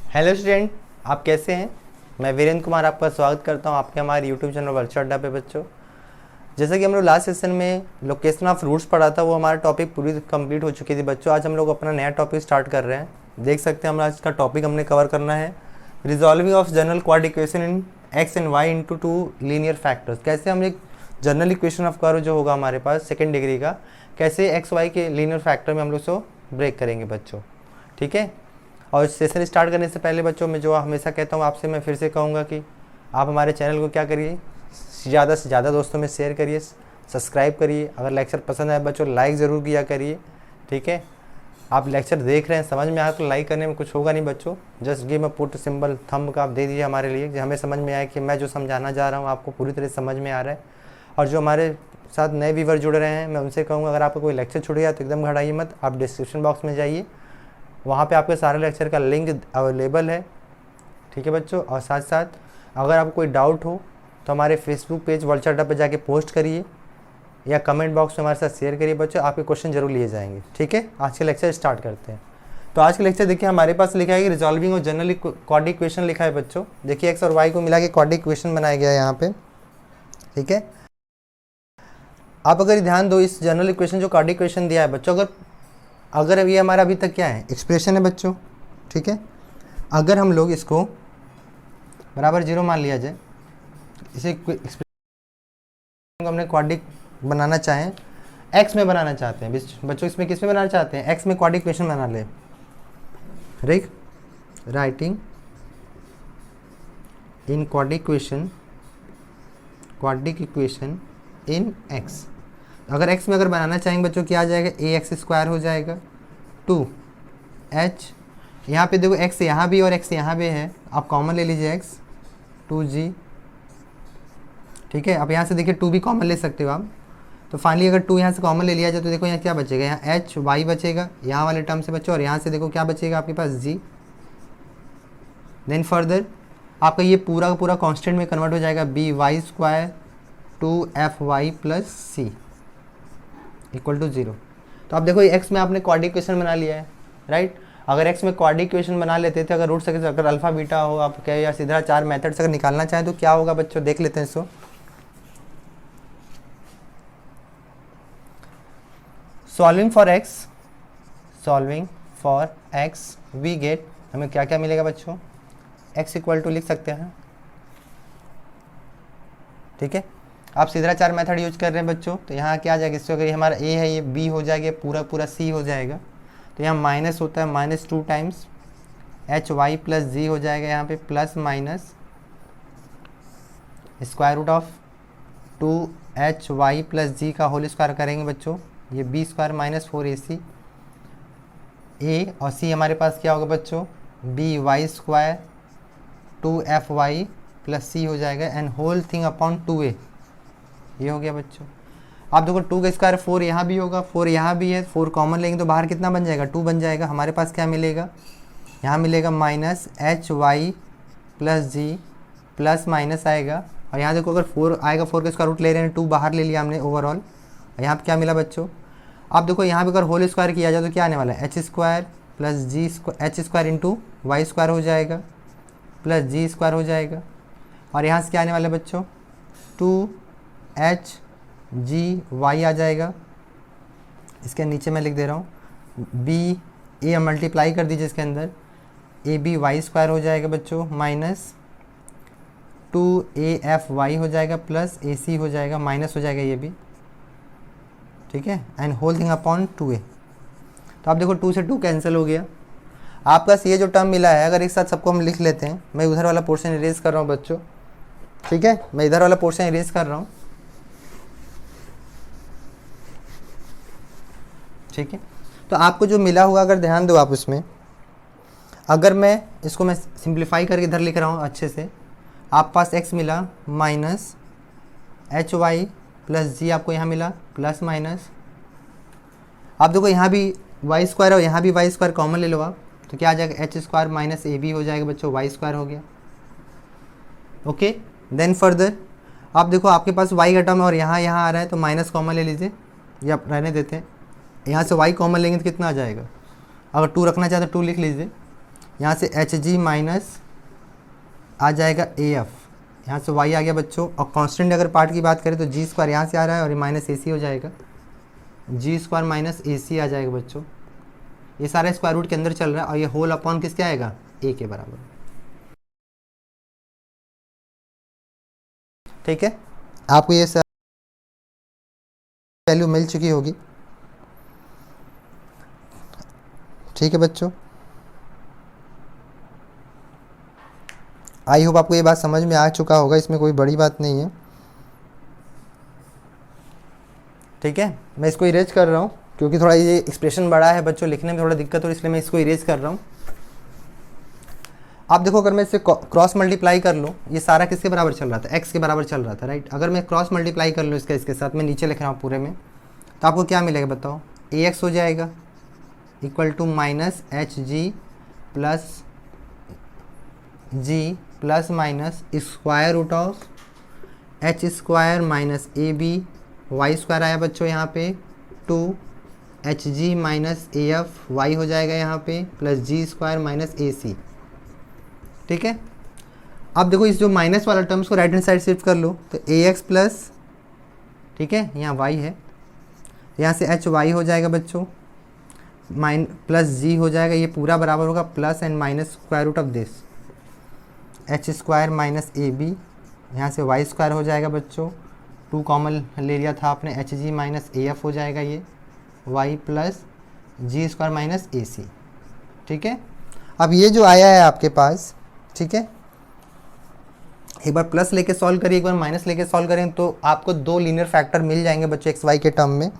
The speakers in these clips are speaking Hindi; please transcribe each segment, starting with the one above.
हेलो स्टूडेंट, आप कैसे हैं। मैं वीरेंद्र कुमार आपका स्वागत करता हूं आपके हमारे यूट्यूब चैनल वर्कशॉप अड्डा पे। बच्चों, जैसे कि हम लोग लास्ट सेशन में लोकेशन ऑफ रूट्स पढ़ा था, वो हमारा टॉपिक पूरी कंप्लीट हो चुकी थी। बच्चों, आज हम लोग अपना नया टॉपिक स्टार्ट कर रहे हैं। देख सकते हैं हम आज का टॉपिक हमने कवर करना है resolving of general quad equation in x and y into two linear factors. कैसे हम एक जनरल इक्वेशन ऑफ कर्व जो होगा हमारे पास सेकेंड डिग्री का, कैसे एक्स वाई के लीनियर फैक्टर में हम लोग उसको ब्रेक करेंगे बच्चों। ठीक है। और सेशन स्टार्ट करने से पहले बच्चों, मैं जो हमेशा कहता हूँ आपसे, मैं फिर से कहूँगा कि आप हमारे चैनल को क्या करिए, ज़्यादा से ज़्यादा दोस्तों में शेयर करिए, सब्सक्राइब करिए। अगर लेक्चर पसंद आए बच्चों, लाइक ज़रूर किया करिए। ठीक है। आप लेक्चर देख रहे हैं, समझ में आया तो लाइक करने में कुछ होगा नहीं बच्चों। Just give a put symbol thumb का आप दे दीजिए हमारे लिए, कि हमें समझ में आए कि मैं जो समझाना जा रहा हूँ आपको पूरी तरह समझ में आ रहा है। और जो हमारे साथ नए व्यूवर जुड़ रहे हैं, मैं उनसे कहूँगा अगर आपको कोई लेक्चर छूट गया तो एकदम घबराइए मत, आप डिस्क्रिप्शन बॉक्स में जाइए, वहाँ पे आपके सारे लेक्चर का लिंक अवेलेबल है। ठीक है बच्चों। और साथ साथ अगर आपको कोई डाउट हो तो हमारे फेसबुक पेज वर्कशॉप अड्डा पर जाके पोस्ट करिए या कमेंट बॉक्स में हमारे साथ शेयर करिए बच्चों, आपके क्वेश्चन जरूर लिए जाएंगे। ठीक है। आज के लेक्चर स्टार्ट करते हैं। तो आज के लेक्चर देखिए हमारे पास लिखा है कि रिजॉल्विंग और जनरल क्वाड इक्वेशन लिखा है बच्चों। देखिए एक्स और वाई को मिला के क्वाड इक्वेशन बनाया गया है यहाँ पे। ठीक है। आप अगर ध्यान दो, इस जनरल इक्वेशन जो क्वाड इक्वेशन दिया है बच्चों, अगर ये हमारा अभी तक क्या है, एक्सप्रेशन है बच्चों। ठीक है। अगर हम लोग इसको बराबर जीरो मान लिया जाए, इसे एक्सप्रेशन हमने क्वाड्रिक बनाना चाहें, एक्स में बनाना चाहते हैं बच्चों, इसमें किस में बनाना चाहते हैं, एक्स में क्वाड्रिक इक्वेशन बना ले। Right, writing in quadric equation in x. अगर x में अगर बनाना चाहेंगे बच्चों, क्या आ जाएगा, ए एक्स स्क्वायर हो जाएगा 2h। यहाँ पे देखो x यहाँ भी और x यहाँ भी है, आप कॉमन ले लीजिए x 2g। ठीक है। अब यहाँ से देखिए 2 भी कॉमन ले सकते हो आप। तो फाइनली अगर 2 यहाँ से कॉमन ले लिया जाए तो देखो यहाँ क्या बचेगा, यहाँ h y बचेगा यहाँ वाले टर्म से बच्चों, और यहाँ से देखो क्या बचेगा आपके पास g। देन फर्दर आपका ये पूरा का पूरा कॉन्स्टेंट में कन्वर्ट हो जाएगा, b y square 2fy plus c equal to 0। तो आप देखो x में आपने क्वाड्रिक इक्वेशन बना लिया है। राइट। अगर x में क्वाड्रिक इक्वेशन बना लेते थे, अगर रूट से अगर अल्फा बीटा हो, आप कहे या सीधा 4 मेथड से अगर निकालना चाहें तो क्या होगा बच्चों, देख लेते हैं इसको। Solving for x we get, हमें क्या क्या मिलेगा बच्चों, x इक्वल टू लिख सकते हैं। ठीक है। आप सीधा 4 मेथड यूज कर रहे हैं बच्चों, तो यहाँ क्या आ जाएगा, इससे अगर ये हमारा a है, ये b हो जाएगा, पूरा पूरा c हो जाएगा। तो यहाँ माइनस होता है, -2 times H Y plus G हो जाएगा, यहाँ पे plus minus square root of 2hy plus G का होल स्क्वायर करेंगे बच्चों, ये b square minus 4ac। a और c हमारे पास क्या होगा बच्चों, b y square 2fy plus c हो जाएगा, and whole thing upon 2a। ये हो गया बच्चों। आप देखो 2 का स्क्वायर 4 यहाँ भी होगा, 4 यहाँ भी है, 4 कॉमन लेंगे तो बाहर कितना बन जाएगा, 2 बन जाएगा। हमारे पास क्या मिलेगा, यहाँ मिलेगा minus H Y plus g plus minus आएगा, और यहाँ देखो अगर 4 आएगा, 4 का स्क्वायर रूट ले रहे हैं, 2 बाहर ले लिया हमने ओवरऑल। यहाँ पर क्या मिला बच्चों, आप देखो यहाँ पर अगर होल स्क्वायर किया जाए तो क्या आने वाला है, h square plus g h square into y square हो जाएगा प्लस जी स्क्वायर हो जाएगा। और यहाँ से क्या आने वाला है बच्चों, 2h जी वाई आ जाएगा। इसके नीचे मैं लिख दे रहा हूँ बी ए, मल्टीप्लाई कर दीजिए इसके अंदर, ए बी वाई स्क्वायर हो जाएगा बच्चों, माइनस 2af y हो जाएगा प्लस ए सी हो जाएगा, माइनस हो जाएगा ये भी। ठीक है। And whole thing upon 2a। तो आप देखो 2 से 2 कैंसिल हो गया। आपका ये जो टर्म मिला है, अगर एक साथ सबको हम लिख लेते हैं, मैं उधर वाला पोर्शन इरेज कर रहा हूँ बच्चों। ठीक है। मैं इधर वाला पोर्शन इरेज कर रहा हूँ। ठीक है। तो आपको जो मिला होगा, अगर ध्यान दो आप उसमें, अगर मैं इसको मैं सिंप्लीफाई करके इधर लिख रहा हूँ अच्छे से, आप पास x मिला माइनस एच वाई प्लस जी, आपको यहाँ मिला प्लस माइनस। आप देखो यहाँ भी वाई स्क्वायर और यहाँ भी वाई स्क्वायर कॉमन ले लो आप, तो क्या आ जाएगा, एच स्क्वायर माइनस ए बी हो जाएगा बच्चों, वाई स्क्वायर हो गया। ओके। देन फर्दर आप देखो आपके पास y का टर्म और यहाँ आ रहा है, तो माइनस कॉमन ले लीजिए, या रहने देते हैं। यहाँ से y कॉमन लेंगे तो कितना आ जाएगा, अगर 2 रखना चाहते तो 2 लिख लीजिए। यहाँ से एच जी माइनस आ जाएगा ए एफ, यहाँ से वाई आ गया बच्चों। और कांस्टेंट अगर पार्ट की बात करें तो जी स्क्वायर यहाँ से आ रहा है और ये माइनस ए सी हो जाएगा, जी स्क्वायर माइनस ए सी आ जाएगा बच्चों। ये सारा स्क्वायर रूट के अंदर चल रहा है और ये होल अपॉन किसके आएगा, ए के बराबर। ठीक है, आपको ये वैल्यू मिल चुकी होगी। ठीक है बच्चों, आई होप आपको ये बात समझ में आ चुका होगा, इसमें कोई बड़ी बात नहीं है। ठीक है, मैं इसको इरेज कर रहा हूँ क्योंकि थोड़ा ये एक्सप्रेशन बड़ा है बच्चों, लिखने में थोड़ा दिक्कत हो, इसलिए मैं इसको इरेज कर रहा हूँ। आप देखो, अगर मैं इससे क्रॉस मल्टीप्लाई कर लूँ, ये सारा किसके बराबर चल रहा था, एक्स के बराबर चल रहा था, राइट। अगर मैं क्रॉस मल्टीप्लाई कर लूँ इसके साथ, मैं नीचे लिख रहा हूँ पूरे में, तो आपको क्या मिलेगा बताओ, ए एक्स हो जाएगा equal to minus h g plus g plus minus square root of h square minus A b y square आया बच्चों यहाँ पे, two h g minus a f y हो जाएगा यहाँ पे, plus g square minus a c. ठीक है, अब देखो इस जो माइनस वाला टर्म्स को राइट हैंड साइड शिफ्ट कर लो, तो ए एक्स प्लस, ठीक है यहाँ वाई है, यहाँ से एच वाई हो जाएगा बच्चों, प्लस जी हो जाएगा, ये पूरा बराबर होगा plus and minus square root of this h square minus A b, यहाँ से वाई स्क्वायर हो जाएगा बच्चों, टू कॉमन ले लिया था आपने, H g minus a F हो जाएगा ये Y plus g square minus a c. ठीक है, अब ये जो आया है आपके पास, ठीक है, एक बार प्लस लेके सॉल्व करिए, एक बार माइनस लेके सॉल्व करें तो आपको दो लीनियर फैक्टर मिल जाएंगे बच्चों एक्स वाई के टर्म में।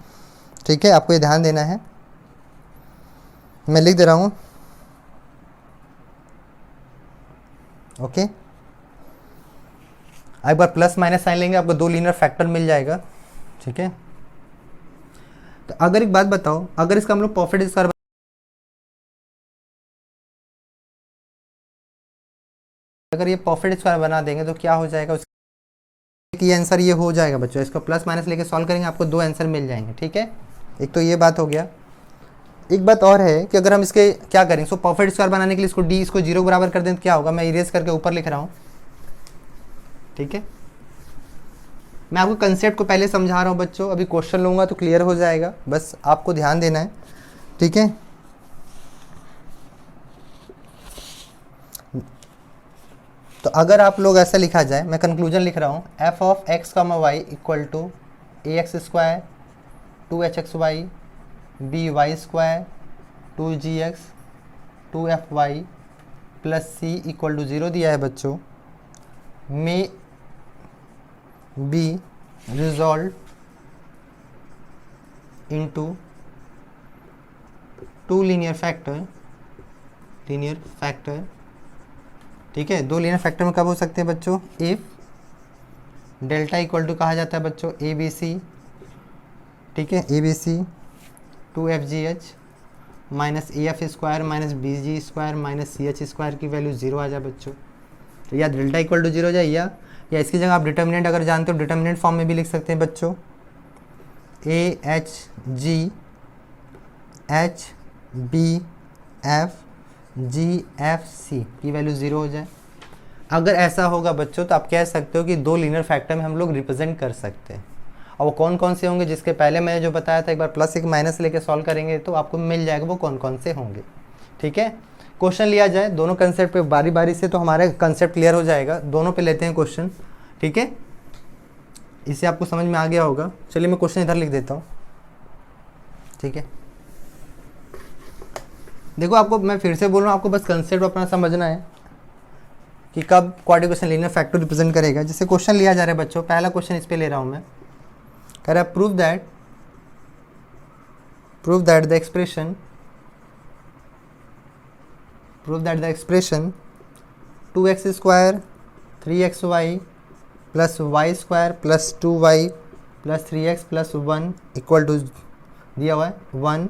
ठीक है, आपको ये ध्यान देना है, मैं लिख दे रहा हूँ। ओके, एक बार प्लस माइनस साइन लेंगे, आपको दो लीनियर फैक्टर मिल जाएगा। ठीक है, तो अगर एक बात बताओ, अगर इसका हम लोग परफेक्ट स्क्वायर, अगर ये परफेक्ट स्क्वायर बना देंगे तो क्या हो जाएगा, ये आंसर ये हो जाएगा बच्चों। इसको प्लस माइनस लेके सॉल्व करेंगे, आपको दो आंसर मिल जाएंगे। ठीक है, एक तो ये बात हो गया। एक बात और है कि अगर हम इसके क्या करें, इसको परफेक्ट स्क्वायर बनाने के लिए इसको डी इसको जीरो बराबर कर दें तो क्या होगा, मैं इरेज करके ऊपर लिख रहा हूँ। ठीक है, मैं आपको कंसेप्ट को पहले समझा रहा हूँ बच्चों, अभी क्वेश्चन लूँगा तो क्लियर हो जाएगा, बस आपको ध्यान देना है। ठीक है, तो अगर आप लोग ऐसा लिखा जाए, मैं कंक्लूजन लिख रहा हूँ, f of x comma y equal to a x square two h x y b y square two g x two f y plus c equal to zero दिया है बच्चों, में be resolve into two linear factor. ठीक है, दो लीनियर फैक्टर में कब हो सकते हैं बच्चों, इफ डेल्टा इक्वल टू कहा जाता है बच्चों ए बी सी। ठीक है, a b c two f g h minus a f square minus b g square minus c h square की वैल्यू जीरो आ जाए बच्चों। तो या डेल्टा इक्वल टू जीरो हो जाए, या इसकी जगह आप डिटर्मिनेंट अगर जानते हो डिटर्मिनेंट फॉर्म में भी लिख सकते हैं बच्चों, a h g h b f g f c की वैल्यू ज़ीरो हो जाए। अगर ऐसा होगा बच्चों तो आप कह सकते हो कि दो लीनियर फैक्टर में हम लोग रिप्रेजेंट कर सकते हैं। और वो कौन कौन से होंगे, जिसके पहले मैंने जो बताया था, एक बार प्लस एक माइनस लेके सॉल्व करेंगे तो आपको मिल जाएगा वो कौन कौन से होंगे। ठीक है, क्वेश्चन लिया जाए दोनों कंसेप्ट पे बारी बारी से, तो हमारा कंसेप्ट क्लियर हो जाएगा। दोनों पे लेते हैं क्वेश्चन। ठीक है, इससे आपको समझ में आ गया होगा। चलिए मैं क्वेश्चन इधर लिख देता हूँ। ठीक है, देखो आपको मैं फिर से बोल रहा हूँ, आपको बस कंसेप्ट अपना समझना है कि कब क्वाड्रिक लीनियर फैक्टर रिप्रेजेंट करेगा। जैसे क्वेश्चन लिया जा रहा है बच्चों, पहला क्वेश्चन इस पे ले रहा हूँ मैं, कह रहा है prove that the expression 2x square 3xy plus y square plus 2y plus 3x plus 1 equal to दिया हुआ है 1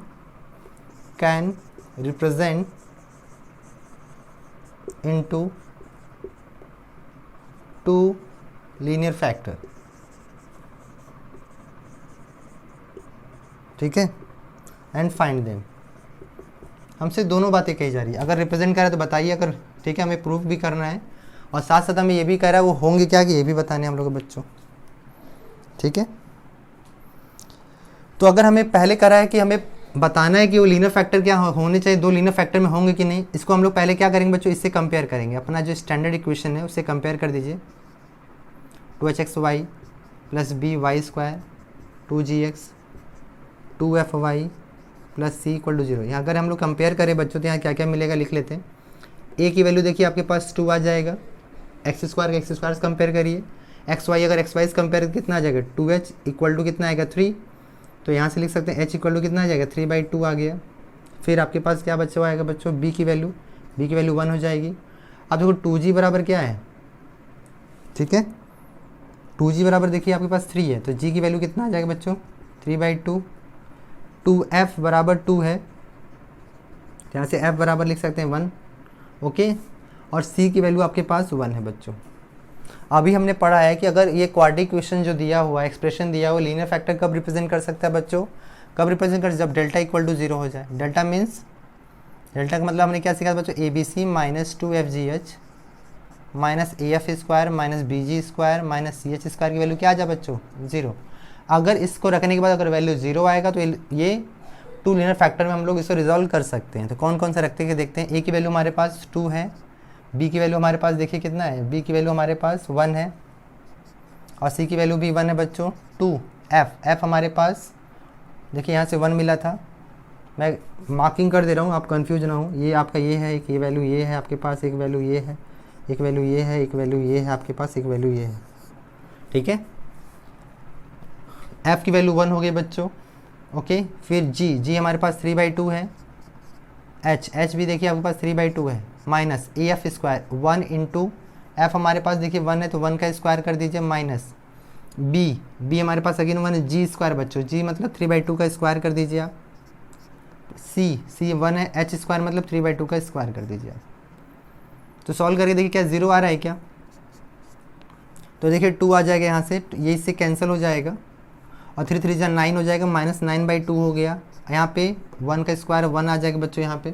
can represent into two linear factor. ठीक है, एंड फाइंड देम। हमसे दोनों बातें कही जा रही है। अगर रिप्रेजेंट कर रहा है तो बताइए, अगर ठीक है हमें प्रूफ भी करना है और साथ साथ हमें ये भी कह रहा है वो होंगे क्या कि ये भी बताने हम लोग के बच्चों, ठीक है। तो अगर हमें पहले करा है कि हमें बताना है कि वो लीनियर फैक्टर क्या होने चाहिए, दो लीनियर फैक्टर में होंगे कि नहीं, इसको हम लोग पहले क्या करेंगे बच्चों, इससे कंपेयर करेंगे। अपना जो स्टैंडर्ड इक्वेशन है उससे कंपेयर कर दीजिए। 2hxy plus by² 2gx 2fy plus c equal to 0। यहाँ अगर हम लोग कंपेयर करें बच्चों तो यहाँ क्या क्या मिलेगा लिख लेते हैं। a की वैल्यू देखिए आपके पास 2 आ जाएगा, x² का x² से कंपेयर करिए, xy अगर xy से कंपेयर कितना आ जाएगा 2h इक्वल टू कितना आएगा 3, तो यहाँ से लिख सकते हैं h इक्वल टू कितना आ जाएगा 3/2 आ गया। फिर आपके पास क्या बच्चा आएगा बच्चों, b की वैल्यू 1 हो जाएगी। अब देखो 2g बराबर क्या है, ठीक है 2g बराबर देखिए आपके पास 3 है, तो g की वैल्यू कितना आ जाएगा बच्चों 3/2। 2f बराबर 2 है, यहाँ से f बराबर लिख सकते हैं 1, ओके। और c की वैल्यू आपके पास 1 है बच्चों। अभी हमने पढ़ा है कि अगर ये क्वाड्रेटिक इक्वेशन जो दिया हुआ एक्सप्रेशन दिया हुआ लीनियर फैक्टर कब रिप्रेजेंट कर सकता है बच्चों, कब रिप्रेजेंट कर, जब डेल्टा इक्वल टू 0 हो जाए। डेल्टा मीन्स, डेल्टा का मतलब हमने क्या सीखा बच्चों, ABC minus 2FGH minus AF² minus BG² minus CH² की वैल्यू क्या आ जाए बच्चों 0। अगर इसको रखने के बाद अगर वैल्यू 0 आएगा तो ये टू लीनियर फैक्टर में हम लोग इसको रिजॉल्व कर सकते हैं। तो कौन कौन सा रखते हैं देखते हैं। A की वैल्यू हमारे पास 2 है, B की वैल्यू हमारे पास देखिए कितना है, B की वैल्यू हमारे पास 1 है और C की वैल्यू भी 1 है बच्चों। 2f हमारे पास देखिए यहाँ से 1 मिला था, मैं मार्किंग कर दे रहा हूँ आप कंफ्यूज ना हो। ये आपका ये है, एक ये वैल्यू ये है आपके पास, एक वैल्यू ये है, एक वैल्यू ये है, एक वैल्यू ये है आपके पास, एक वैल्यू ये है, ठीक है। f की वैल्यू 1 हो गई बच्चों, ओके। फिर g हमारे पास 3/2 है, h भी देखिए आपके पास 3/2 है, माइनस AF² 1 इंटू f हमारे पास देखिए 1 है तो 1 का स्क्वायर कर दीजिए, माइनस b हमारे पास अगेन 1 है, g² बच्चों, g मतलब 3/2 का स्क्वायर कर दीजिए आप, c 1 है, h² मतलब 3/2 का स्क्वायर कर दीजिए आप। तो सॉल्व करके देखिए क्या 0 आ रहा है क्या, तो देखिए 2 आ जाएगा यहाँ से, ये इससे कैंसिल हो जाएगा और 3 3 9 हो जाएगा, माइनस 9/2 हो गया। यहाँ पे 1 का स्क्वायर 1 आ जाएगा बच्चों यहाँ पे।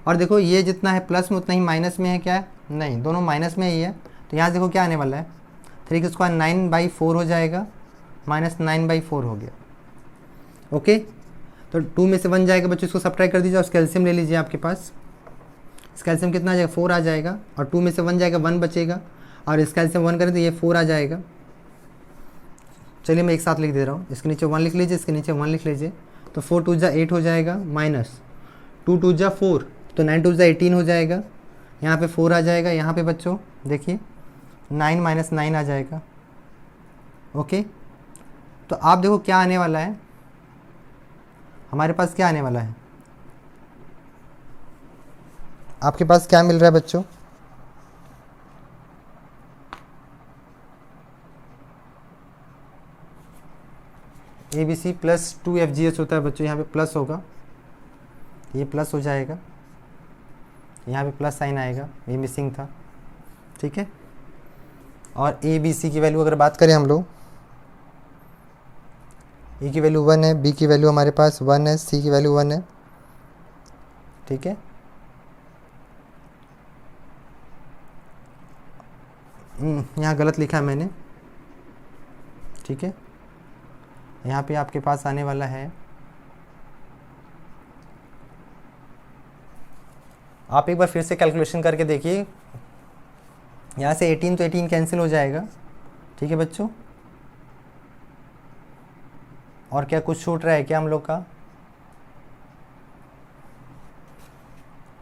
और देखो ये जितना है प्लस में उतना ही माइनस में है क्या, नहीं दोनों माइनस में ही है। तो यहाँ देखो क्या आने वाला है, 3 का स्क्वायर 9/4 हो जाएगा, माइनस 9/4 हो गया, ओके। तो 2 में से 1 जाएगा बच्चों, इसको सब्ट्रैक्ट कर दीजिए और कैल्शियम ले लीजिए आपके पास। इस कैल्शियम कितना आ जाएगा 4 आ जाएगा, और 2 में से 1 जाएगा 1 बचेगा, और इस कैल्शियम 1 करें तो ये 4 आ जाएगा। चलिए मैं एक साथ लिख दे रहा हूँ, इसके नीचे 1 लिख लीजिए, इसके नीचे 1 लिख लीजिए। तो 4 2 जा 8 हो जाएगा, माइनस 2 2 जा 4 तो 9 2 जा 18 हो जाएगा। यहाँ पे 4 आ जाएगा, यहाँ पे बच्चों देखिए 9 माइनस 9 आ जाएगा, ओके। तो आप देखो क्या आने वाला है, हमारे पास क्या आने वाला है, आपके पास क्या मिल रहा है बच्चों, ABC प्लस 2FGH होता है बच्चों, यहाँ पे प्लस होगा, ये प्लस हो जाएगा, यहाँ पे प्लस साइन आएगा, ये मिसिंग था, ठीक है। और ABC की वैल्यू अगर बात करें हम लोग, A की वैल्यू 1 है, B की वैल्यू हमारे पास 1 है, C की वैल्यू 1 है, ठीक है। यहाँ गलत लिखा है मैंने, ठीक है। यहाँ पे आपके पास आने वाला है, आप एक बार फिर से कैलकुलेशन करके देखिए, यहाँ से 18 तो 18 कैंसिल हो जाएगा, ठीक है बच्चों। और क्या कुछ छूट रहा है क्या हम लोग का,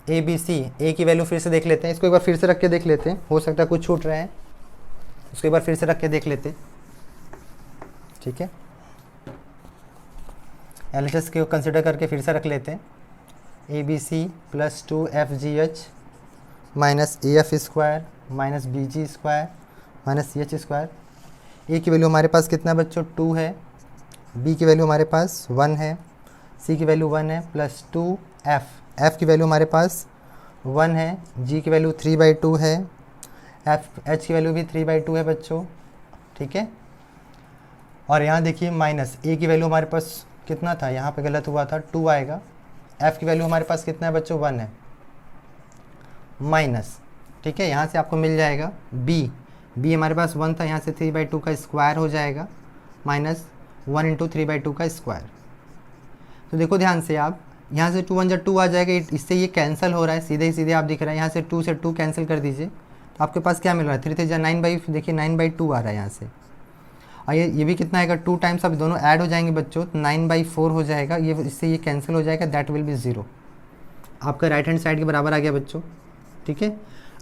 ABC A की वैल्यू फिर से देख लेते हैं, इसको एक बार फिर से रख के देख लेते हैं, हो सकता है कुछ छूट रहा है, इसको एक बार फिर से रख के देख लेते हैं, ठीक है। LHS को कंसिडर करके फिर से रख लेते हैं, ABC plus 2FGH minus AF² minus BG² minus CH²। A की वैल्यू हमारे पास कितना बच्चों 2 है, B की वैल्यू हमारे पास 1 है, C की वैल्यू 1 है, प्लस 2F की वैल्यू हमारे पास 1 है, G की वैल्यू 3/2 है, H की वैल्यू भी 3/2 है बच्चों, ठीक है। और यहाँ देखिए माइनस A की वैल्यू हमारे पास कितना था, यहाँ पे गलत हुआ था 2 आएगा, एफ़ की वैल्यू हमारे पास कितना है बच्चों 1 है, माइनस, ठीक है, यहाँ से आपको मिल जाएगा बी हमारे पास 1 था, यहाँ से 3/2 का स्क्वायर हो जाएगा माइनस 1 इंटू 3/2 का स्क्वायर। तो देखो ध्यान से आप, यहाँ से 2 1 जा 2 आ जाएगा, इससे ये कैंसिल हो रहा है, सीधे ही सीधे आप दिख रहा है, यहाँ से 2 से 2 कैंसिल कर दीजिए तो आपके पास क्या मिल रहा है 3 3 जा 9/, देखिए 9/2 आ रहा है यहाँ से। और ये भी कितना आएगा 2 टाइम्स, अब दोनों ऐड हो जाएंगे बच्चों तो 9/4 हो जाएगा, ये इससे ये कैंसिल हो जाएगा, दैट विल बी 0, आपका राइट हैंड साइड के बराबर आ गया बच्चों, ठीक है।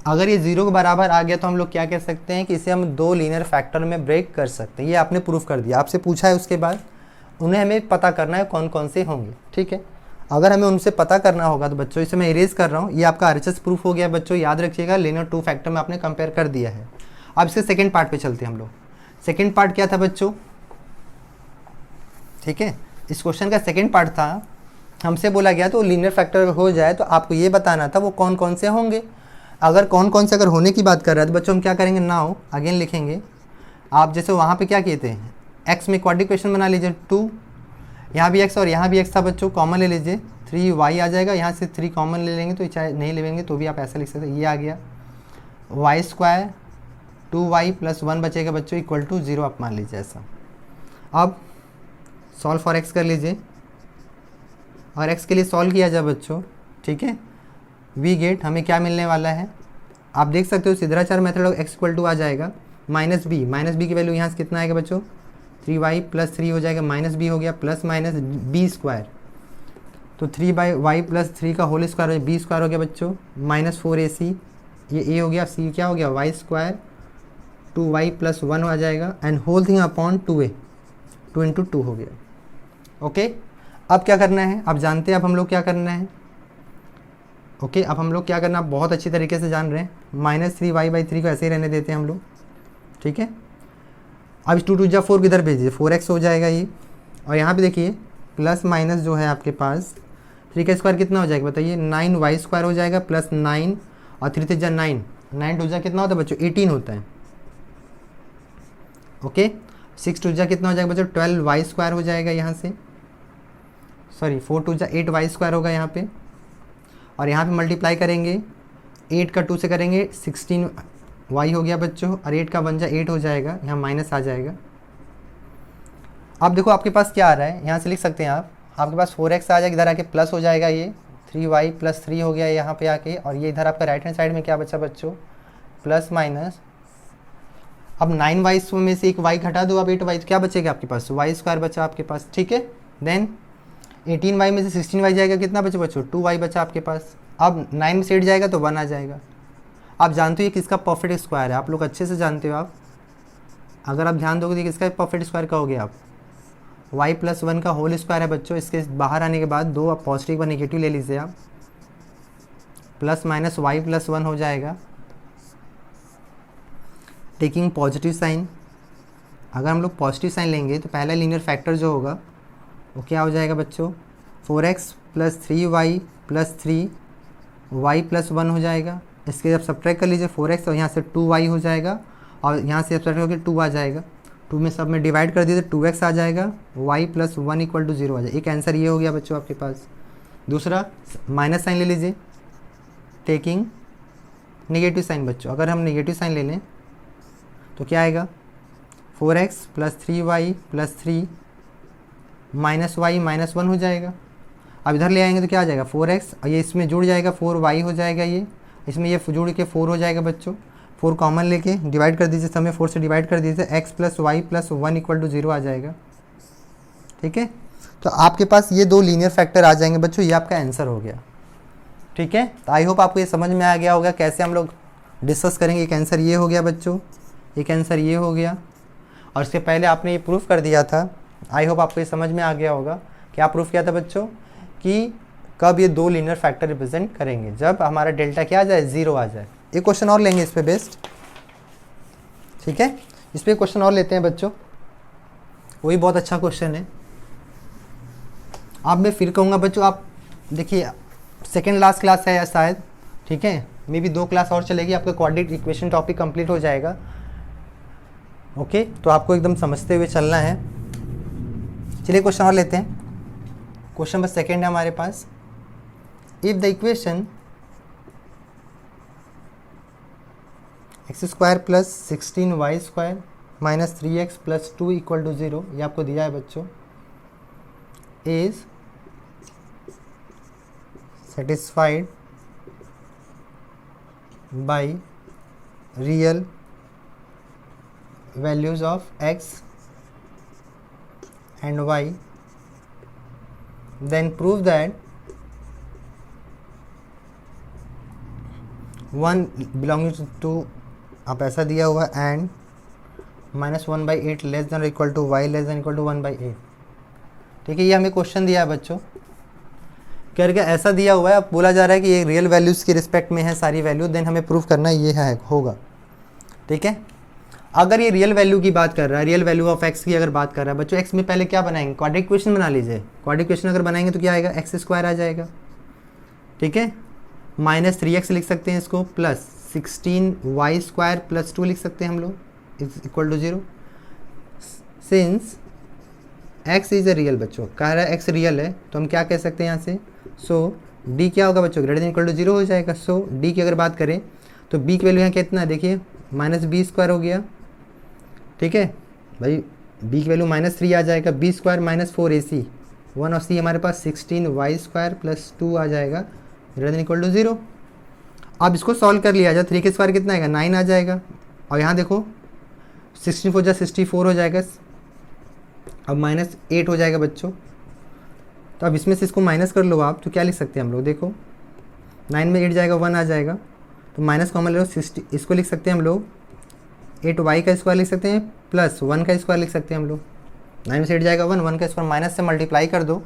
अगर ये 0 के बराबर आ गया तो हम लोग क्या कह सकते हैं कि इसे हम 2 लीनियर फैक्टर में ब्रेक कर सकते हैं। ये आपने प्रूफ कर दिया, आपसे पूछा है उसके बाद उन्हें हमें पता करना है कौन कौन से होंगे, ठीक है। अगर हमें उनसे पता करना होगा तो बच्चों इसे मैं इरेज कर रहा हूँ, ये आपका RHS प्रूफ हो गया बच्चों, याद रखिएगा लीनियर 2 फैक्टर में आपने कंपेयर कर दिया है। अब इसके सेकेंड पार्ट पे चलते हैं हम लोग। सेकेंड पार्ट क्या था बच्चों, ठीक है, इस क्वेश्चन का सेकेंड पार्ट था, हमसे बोला गया तो लीनियर फैक्टर हो जाए तो आपको ये बताना था वो कौन कौन से होंगे। अगर कौन कौन से अगर होने की बात कर रहा है तो बच्चों हम क्या करेंगे, नाउ अगेन लिखेंगे। आप जैसे वहाँ पे क्या किए थे, एक्स में क्वाड्रिक इक्वेशन बना लीजिए 2, यहाँ भी एक्स और यहाँ भी एक्स था बच्चों, कॉमन ले लीजिए 3y आ जाएगा, यहाँ से 3 कॉमन ले लेंगे तो चाहे नहीं लेंगे तो भी आप ऐसा लिख सकते हैं, ये आ गया y² 2y + 1 बचेगा बच्चों इक्वल टू 0, आप मान लीजिए ऐसा। अब सॉल्व फॉर x कर लीजिए और x के लिए सॉल्व किया जाए बच्चों, ठीक है, वी गेट हमें क्या मिलने वाला है, आप देख सकते हो सिद्धाचार मेथड x = आ जाएगा -b की वैल्यू यहाँ से कितना आएगा बच्चों 3y + 3 हो जाएगा, -b हो गया प्लस माइनस b², तो 3y + 3 का होल स्क्वायर हो, b² हो गया बच्चों -4ac, ये a हो गया, c क्या हो गया y² 2y + 1 आ जाएगा and whole thing upon 2a, 2 × 2 हो गया, ओके। अब क्या करना है, आप जानते हैं अब हम लोग क्या करना है, ओके अब हम लोग क्या करना, आप बहुत अच्छी तरीके से जान रहे हैं, -3y/3 को ऐसे ही रहने देते हैं हम लोग, ठीक है। अब 2 2 जा 4 किधर भेजिए, 4x हो जाएगा ये, और यहाँ पे देखिए प्लस माइनस जो है आपके पास 3 का स्क्वायर कितना हो जाएगा बताइए 9y² हो जाएगा प्लस 9 और 3 3 जा 9, 9 2 जा कितना होता है बच्चों 18 होता है, ओके। 6 2 जा कितना हो जाएगा बच्चों 12y² हो जाएगा यहाँ से, सॉरी 4 2 जा 8y² होगा यहाँ पे, और यहाँ पे मल्टीप्लाई करेंगे 8 का 2 से करेंगे 16y हो गया बच्चों, और 8 का 1 जा 8 हो जाएगा, यहाँ माइनस आ जाएगा। अब देखो आपके पास क्या आ रहा है, यहाँ से लिख सकते हैं आप, आपके पास 4x आ जाएगा, इधर आके प्लस हो जाएगा, ये 3y + 3 हो गया यहाँ पे आके, और ये इधर आपका राइट हैंड साइड में क्या बचा बच्चों प्लस माइनस, अब 9y में से एक y घटा दो, अब 8y तो क्या बचेगा आपके पास y² बचा आपके पास, ठीक है। देन 18y में से 16y जाएगा, कितना बचा बच्चों 2y बचा आपके पास। अब 9 में से 8 जाएगा तो 1 आ जाएगा। आप जानते हो ये किसका परफेक्ट स्क्वायर है, आप लोग अच्छे से जानते हो, आप अगर आप ध्यान दोगे तो किसका परफेक्ट स्क्वायर कहोगे आप, y + 1 का होल स्क्वायर है बच्चों। इसके बाहर आने के बाद दो आप पॉजिटिव व नेगेटिव ले लीजिए आप, प्लस माइनस y + 1 हो जाएगा, टेकिंग पॉजिटिव साइन। अगर हम लोग पॉजिटिव साइन लेंगे तो पहला लीनियर फैक्टर जो होगा वो क्या हो जाएगा बच्चों 4x + 3y + 3y + 1 हो जाएगा। इसके जब सब्ट्रैक्ट कर लीजिए 4x और यहाँ से 2y हो जाएगा, और यहाँ से सब्ट्रैक्ट होकर 2 आ जाएगा, 2 में सब में डिवाइड कर दीजिए 2x आ जाएगा, y + 1 = 0 आ जाएगा। एक आंसर ये हो गया बच्चों आपके पास। दूसरा माइनस साइन ले लीजिए, टेकिंग नेगेटिव साइन बच्चों। अगर हम नेगेटिव साइन ले लें तो क्या आएगा 4x + 3y + 3 -y - 1 हो जाएगा। अब इधर ले आएंगे तो क्या आ जाएगा 4x, और ये इसमें जुड़ जाएगा 4y हो जाएगा, ये इसमें ये जुड़ के 4 हो जाएगा बच्चों। 4 कॉमन लेके डिवाइड कर दीजिए, सब में 4 से डिवाइड कर दीजिए, x + y + 1 = 0 आ जाएगा, ठीक है। तो आपके पास ये दो लीनियर फैक्टर आ जाएंगे बच्चों, ये आपका आंसर हो गया, ठीक है। तो आई होप आपको ये समझ में आ गया होगा कैसे हम लोग डिस्कस करेंगे। एक आंसर ये हो गया बच्चों, एक आंसर ये हो गया, और इसके पहले आपने ये प्रूफ कर दिया था। आई होप आपको ये समझ में आ गया होगा। क्या प्रूफ किया था बच्चों कि कब ये दो लीनियर फैक्टर रिप्रेजेंट करेंगे, जब हमारा डेल्टा क्या आ जाए 0 आ जाए। एक क्वेश्चन और लेंगे इस पे बेस्ट, ठीक है। इस पे क्वेश्चन और लेते हैं बच्चों, वही बहुत अच्छा क्वेश्चन है। अब मैं फिर कहूँगा बच्चों, आप देखिए सेकेंड लास्ट क्लास है या शायद, ठीक है, मे भी 2 क्लास और चलेगी, आपका क्वाड्रेटिक इक्वेशन टॉपिक कंप्लीट हो जाएगा, ओके। तो आपको एकदम समझते हुए चलना है। चलिए क्वेश्चन और लेते हैं। क्वेश्चन नंबर 2 है हमारे पास, if the equation X square plus 16y square minus 3x plus 2 equal to 0, ये आपको दिया है बच्चों, is satisfied by real values of x and y, then prove that 1 belonging to, आप ऐसा दिया हुआ and -1/8 less than equal to y less than equal to 1/8। ठीक है, ये हमें क्वेश्चन दिया है बच्चों, करके ऐसा दिया हुआ है, अब बोला जा रहा है कि ये रियल वैल्यूज़ की रिस्पेक्ट में है सारी वैल्यू, देन हमें प्रूफ करना ये है होगा। ठीक है, अगर ये रियल वैल्यू की बात कर रहा है, रियल वैल्यू ऑफ एक्स की अगर बात कर रहा है बच्चों, एक्स में पहले क्या बनाएंगे, क्वाड्रेटिक इक्वेशन बना लीजिए। क्वाड्रेटिक इक्वेशन अगर बनाएंगे तो क्या आएगा, एक्स स्क्वायर आ जाएगा। ठीक है, -3x लिख सकते हैं इसको, प्लस 16y स्क्वायर प्लस 2 लिख सकते हैं हम लोग, is equal to 0। Since x is a real, बच्चों कह रहा है x रियल है, तो हम क्या कह सकते हैं यहाँ से, सो d क्या होगा बच्चों, ग्रेटर देन इक्वल टू 0 हो जाएगा। सो d की अगर बात करें तो b की वैल्यू यहाँ कितना है, देखिए -b स्क्वायर हो गया। ठीक है भाई, b की वैल्यू -3 आ जाएगा, b स्क्वायर -4ac 1 और c हमारे पास 16y स्क्वायर प्लस 2 आ जाएगा, ग्रेटर देन इक्वल टू 0। अब इसको सॉल्व कर लिया जाए, 3 के स्क्वायर कितना आएगा, 9 आ जाएगा, और यहाँ देखो 64 जा 64 हो जाएगा, अब -8 हो जाएगा बच्चों। तो अब इसमें से इसको माइनस कर लो आप, तो क्या लिख सकते हैं हम लोग, देखो 9 में 8 जाएगा, 1 आ जाएगा, तो माइनस कॉमन ले लो, 60, इसको लिख सकते हैं हम लोग 8y का स्क्वायर लिख सकते हैं, प्लस 1 का स्क्वायर लिख सकते हैं हम लोग। 9 में से 8 जाएगा 1, 1 का स्क्वायर माइनस से मल्टीप्लाई कर दो,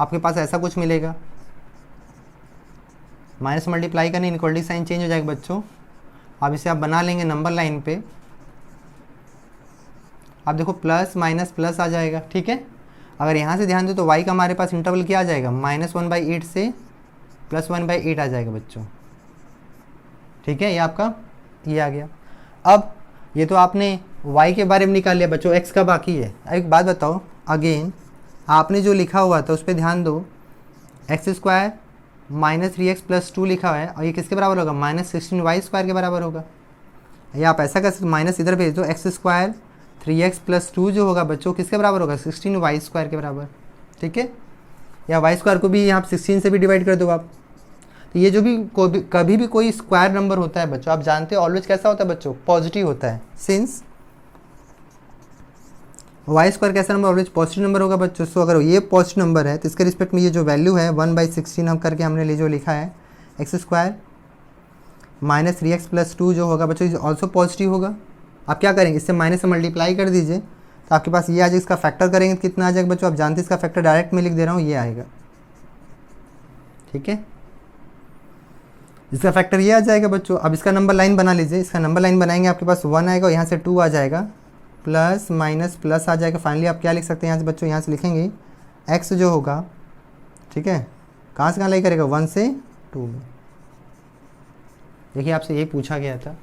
आपके पास ऐसा कुछ मिलेगा, माइनस मल्टीप्लाई करने इनक्वलिटी साइन चेंज हो जाएगा बच्चों। अब इसे आप बना लेंगे नंबर लाइन पे, आप देखो प्लस माइनस प्लस आ जाएगा। ठीक है, अगर यहाँ से ध्यान दो तो y का हमारे पास इंटरवल क्या आ जाएगा, -1/8 से +1/8 आ जाएगा बच्चों। ठीक है, ये आपका ये आ गया। अब ये तो आपने y के बारे में निकाल लिया बच्चों, x का बाकी है। एक बात बताओ, अगेन आपने जो लिखा हुआ था उस पर ध्यान दो, एक्स स्क्वायर -3x प्लस 2 लिखा हुआ है, और ये किसके बराबर होगा, -16y स्क्वायर के बराबर होगा। या आप ऐसा कर सकते, माइनस इधर भेज दो, एक्स स्क्वायर 3x प्लस 2 जो होगा बच्चों किसके बराबर होगा, 16y स्क्वायर के बराबर। ठीक है, या y स्क्वायर को भी यहाँ 16 से भी डिवाइड कर दो आप। तो ये जो भी कभी भी कोई स्क्वायर नंबर होता है बच्चों, आप जानते हो ऑलवेज कैसा होता है बच्चों, पॉजिटिव होता है। सिंस y स्क्वायर कैसा नंबर, ऑलवेज पॉजिटिव नंबर होगा बच्चों। सो अगर ये पॉजिटिव नंबर है तो इसके रिस्पेक्ट में ये जो वैल्यू है 1/16 हम करके हमने जो लिखा है, एक्स स्क्वायर -3x प्लस 2 जो होगा बच्चों ऑल्सो पॉजिटिव होगा। आप क्या करेंगे, इससे माइनस से मल्टीप्लाई कर दीजिए, तो आपके पास ये आ जाएगा। इसका फैक्टर करेंगे तो कितना आ जाएगा बच्चों, आप जानते हैं इसका फैक्टर डायरेक्ट में लिख दे रहा हूँ, ये आएगा। ठीक है, इसका फैक्टर ये आ जाएगा बच्चों। अब इसका नंबर लाइन बना लीजिए, इसका नंबर लाइन बनाएंगे, आपके पास 1 आएगा और यहाँ से 2 आ जाएगा, प्लस माइनस प्लस आ जाएगा। फाइनली आप क्या लिख सकते हैं यहाँ से बच्चों, यहाँ से लिखेंगे x जो होगा, ठीक है, कहाँ से कहाँ लाई करेगा, 1 से 2 में। देखिए आपसे यही पूछा गया था।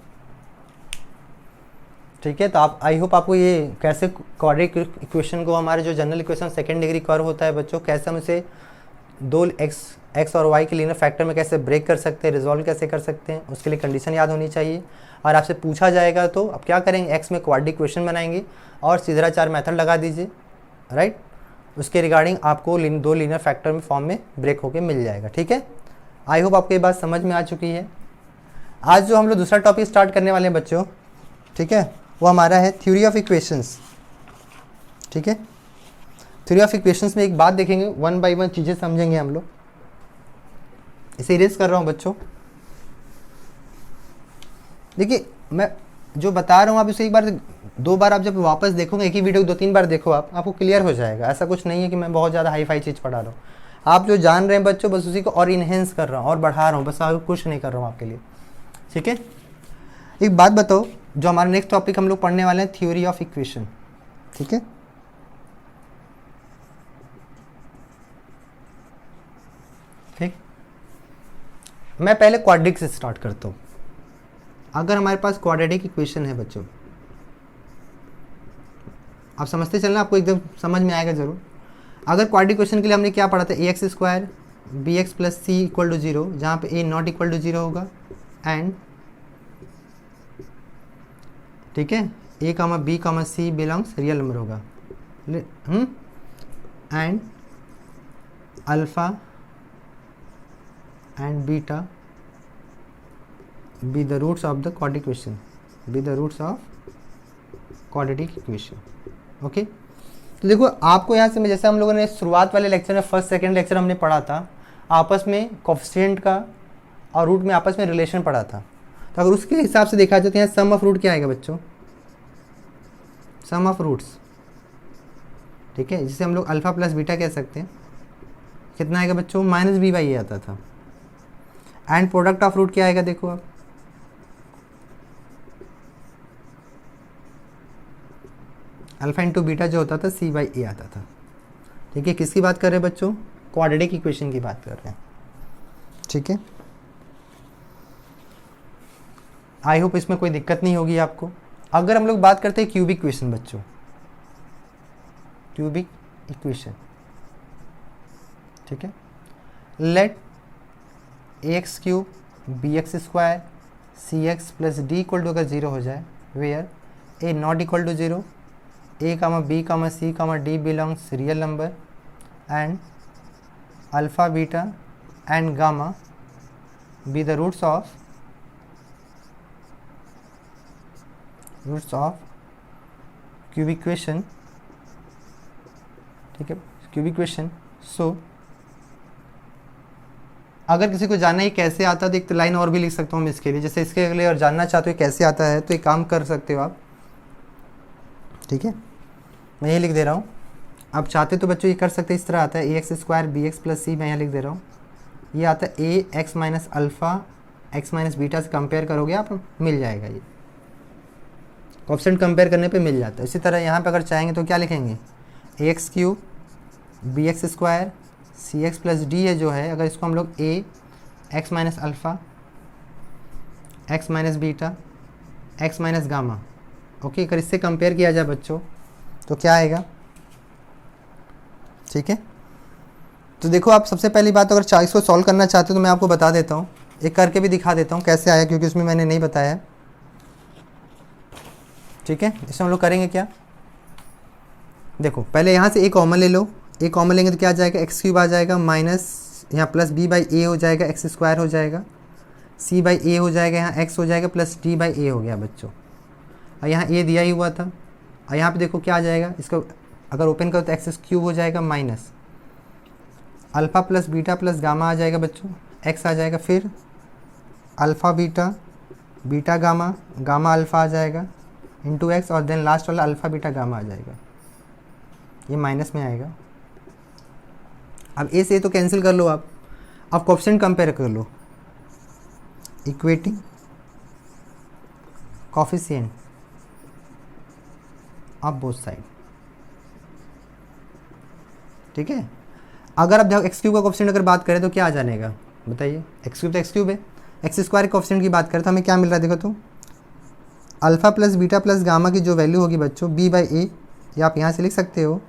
ठीक है, तो आप आई होप आपको ये कैसे क्वाड्रेटिक इक्वेशन को, हमारे जो general equation second degree curve होता है बच्चों, कैसे हम इसे दो एक्स और वाई के लीनियर फैक्टर में कैसे ब्रेक कर सकते हैं, रिजॉल्व कैसे कर सकते हैं, उसके लिए कंडीशन याद होनी चाहिए। और आपसे पूछा जाएगा तो अब क्या करेंगे, एक्स में क्वाड्रेटिक इक्वेशन बनाएंगे और सीधा 4 मेथड लगा दीजिए, राइट। उसके रिगार्डिंग आपको दो लीनियर फैक्टर में फॉर्म में ब्रेक होके मिल जाएगा। ठीक है, आई होप आपको ये बात समझ में आ चुकी है। आज जो हम लोग दूसरा टॉपिक स्टार्ट करने वाले हैं बच्चों, ठीक है, वो हमारा है थ्योरी ऑफ इक्वेशंस। ठीक है, थ्योरी ऑफ इक्वेशंस में एक बात देखेंगे, 1 बाय 1 चीज़ें समझेंगे हम लोग। इसे इरेज कर रहा हूँ बच्चों। देखिए मैं जो बता रहा हूँ आप इसे एक बार 2 बार आप जब वापस देखोगे, एक ही वीडियो 2-3 बार देखो, आपको क्लियर हो जाएगा। ऐसा कुछ नहीं है कि मैं बहुत ज़्यादा हाई फाई चीज़ पढ़ा रहा हूँ। आप जो जान रहे हैं बच्चों, बस उसी को और इन्हेंस कर रहा हूँ और बढ़ा रहा हूँ, बस आगे कुछ नहीं कर रहा हूँ आपके लिए। ठीक है, एक बात बताओ, जो हमारा नेक्स्ट टॉपिक हम लोग पढ़ने वाले हैं, थ्योरी ऑफ इक्वेशन। ठीक है, ठीक, मैं पहले क्वाड्रेटिक से स्टार्ट करता हूँ। अगर हमारे पास क्वाड्रेटिक इक्वेशन है बच्चों, आप समझते चलना, आपको एकदम समझ में आएगा ज़रूर। अगर क्वाड्रेटिक इक्वेशन के लिए हमने क्या पढ़ा था, ax square B x plus c equal to 0, जहाँ पे ए नॉट इक्वल टू 0 होगा, एंड ठीक है a comma b comma c belongs real number होगा, and alpha and beta be the roots of the quadratic equation, be the roots of quadratic equation. Okay, तो देखो आपको यहाँ से, जैसे हम लोगों ने शुरुआत वाले लेक्चर में, फर्स्ट सेकंड लेक्चर हमने पढ़ा था, आपस में कोफिशिएंट का और रूट में आपस में रिलेशन पढ़ा था। तो अगर उसके हिसाब से देखा जाए तो यहाँ सम ऑफ रूट क्या आएगा बच्चों, सम ऑफ रूट्स, ठीक है, जिसे हम लोग अल्फ़ा प्लस बीटा कह सकते हैं, कितना आएगा बच्चों, माइनस बी बाई ए आता था। एंड प्रोडक्ट ऑफ रूट क्या आएगा, देखो आप, अल्फा इंटू बीटा जो होता था सी बाई ए आता था। ठीक है, किसकी बात कर रहे हैं बच्चों, क्वाड्रेटिक इक्वेशन की बात कर रहे हैं। ठीक है, आई होप इसमें कोई दिक्कत नहीं होगी आपको। अगर हम लोग बात करते हैं क्यूबिक इक्वेशन बच्चों, क्यूबिक इक्वेशन, ठीक है, let a x cube B x square C x plus d equal to अगर 0 हो जाए, where a not equal to 0, a comma b comma c comma d belongs real number, and alpha beta and gamma be the roots of cubic equation. ठीक है, क्यूबिक इक्वेशन। सो अगर किसी को जानना है कैसे आता है तो एक लाइन और भी लिख सकता हूँ मैं इसके लिए, जैसे इसके लिए और जानना चाहते हो कैसे आता है तो एक काम कर सकते हो आप। ठीक है, मैं ये लिख दे रहा हूँ, आप चाहते तो बच्चों ये कर सकते हैं, इस तरह आता है A x square B x plus C, मैं यहाँ लिख दे रहा हूँ, ये आता है A X minus alpha X minus beta से कंपेयर करोगे आप, मिल जाएगा, ये कोएफिशिएंट कंपेयर करने पे मिल जाता है। इसी तरह यहाँ पे अगर चाहेंगे तो क्या लिखेंगे, A x cube B x square C x plus D है जो है, अगर इसको हम लोग A X minus alpha X minus beta X minus gamma, okay, अगर इससे कंपेयर किया जाए बच्चों तो क्या आएगा। ठीक है, तो देखो आप सबसे पहली बात, अगर चाहे इसको सॉल्व करना चाहते हो तो मैं आपको बता देता हूँ, एक करके भी दिखा देता हूँ कैसे आया, क्योंकि उसमें मैंने नहीं बताया है। ठीक है, इसमें हम लोग करेंगे क्या, देखो पहले यहाँ से एक कॉमन ले लो, एक कॉमन लेंगे तो क्या आ जाएगा, एक्स क्यूब आ जाएगा माइनस यहाँ प्लस बी बाई ए हो जाएगा, एक्स स्क्वायर हो जाएगा, सी बाई ए हो जाएगा, यहाँ एक्स हो जाएगा प्लस डी बाई ए हो गया बच्चों, और यहाँ ए दिया ही हुआ था, और यहाँ पे देखो क्या आ जाएगा, इसको अगर ओपन करो तो एक्स क्यूब हो जाएगा minus alpha plus beta plus gamma आ जाएगा बच्चों, एक्स आ जाएगा, फिर alpha beta beta gamma gamma alpha आ जाएगा इंटू एक्स, और देन लास्ट वाला अल्फ़ा बीटा गामा आ जाएगा, ये माइनस में आएगा। अब ए से ए तो कैंसिल कर लो आप, अब कोएफिशिएंट कंपेयर कर लो, equating coefficient of both side. ठीक है, अगर आप एक्स क्यूब का कोएफिशिएंट अगर बात करें तो क्या आ जाएगा बताइए, एक्स क्यूब तो एक्स क्यूब है, एक्स स्क्वायर के कोएफिशिएंट की बात करें तो हमें क्या मिल रहा है, देखो तो alpha plus beta plus gamma की जो वैल्यू होगी बच्चों बी बाई ए, या आप यहाँ से लिख सकते हो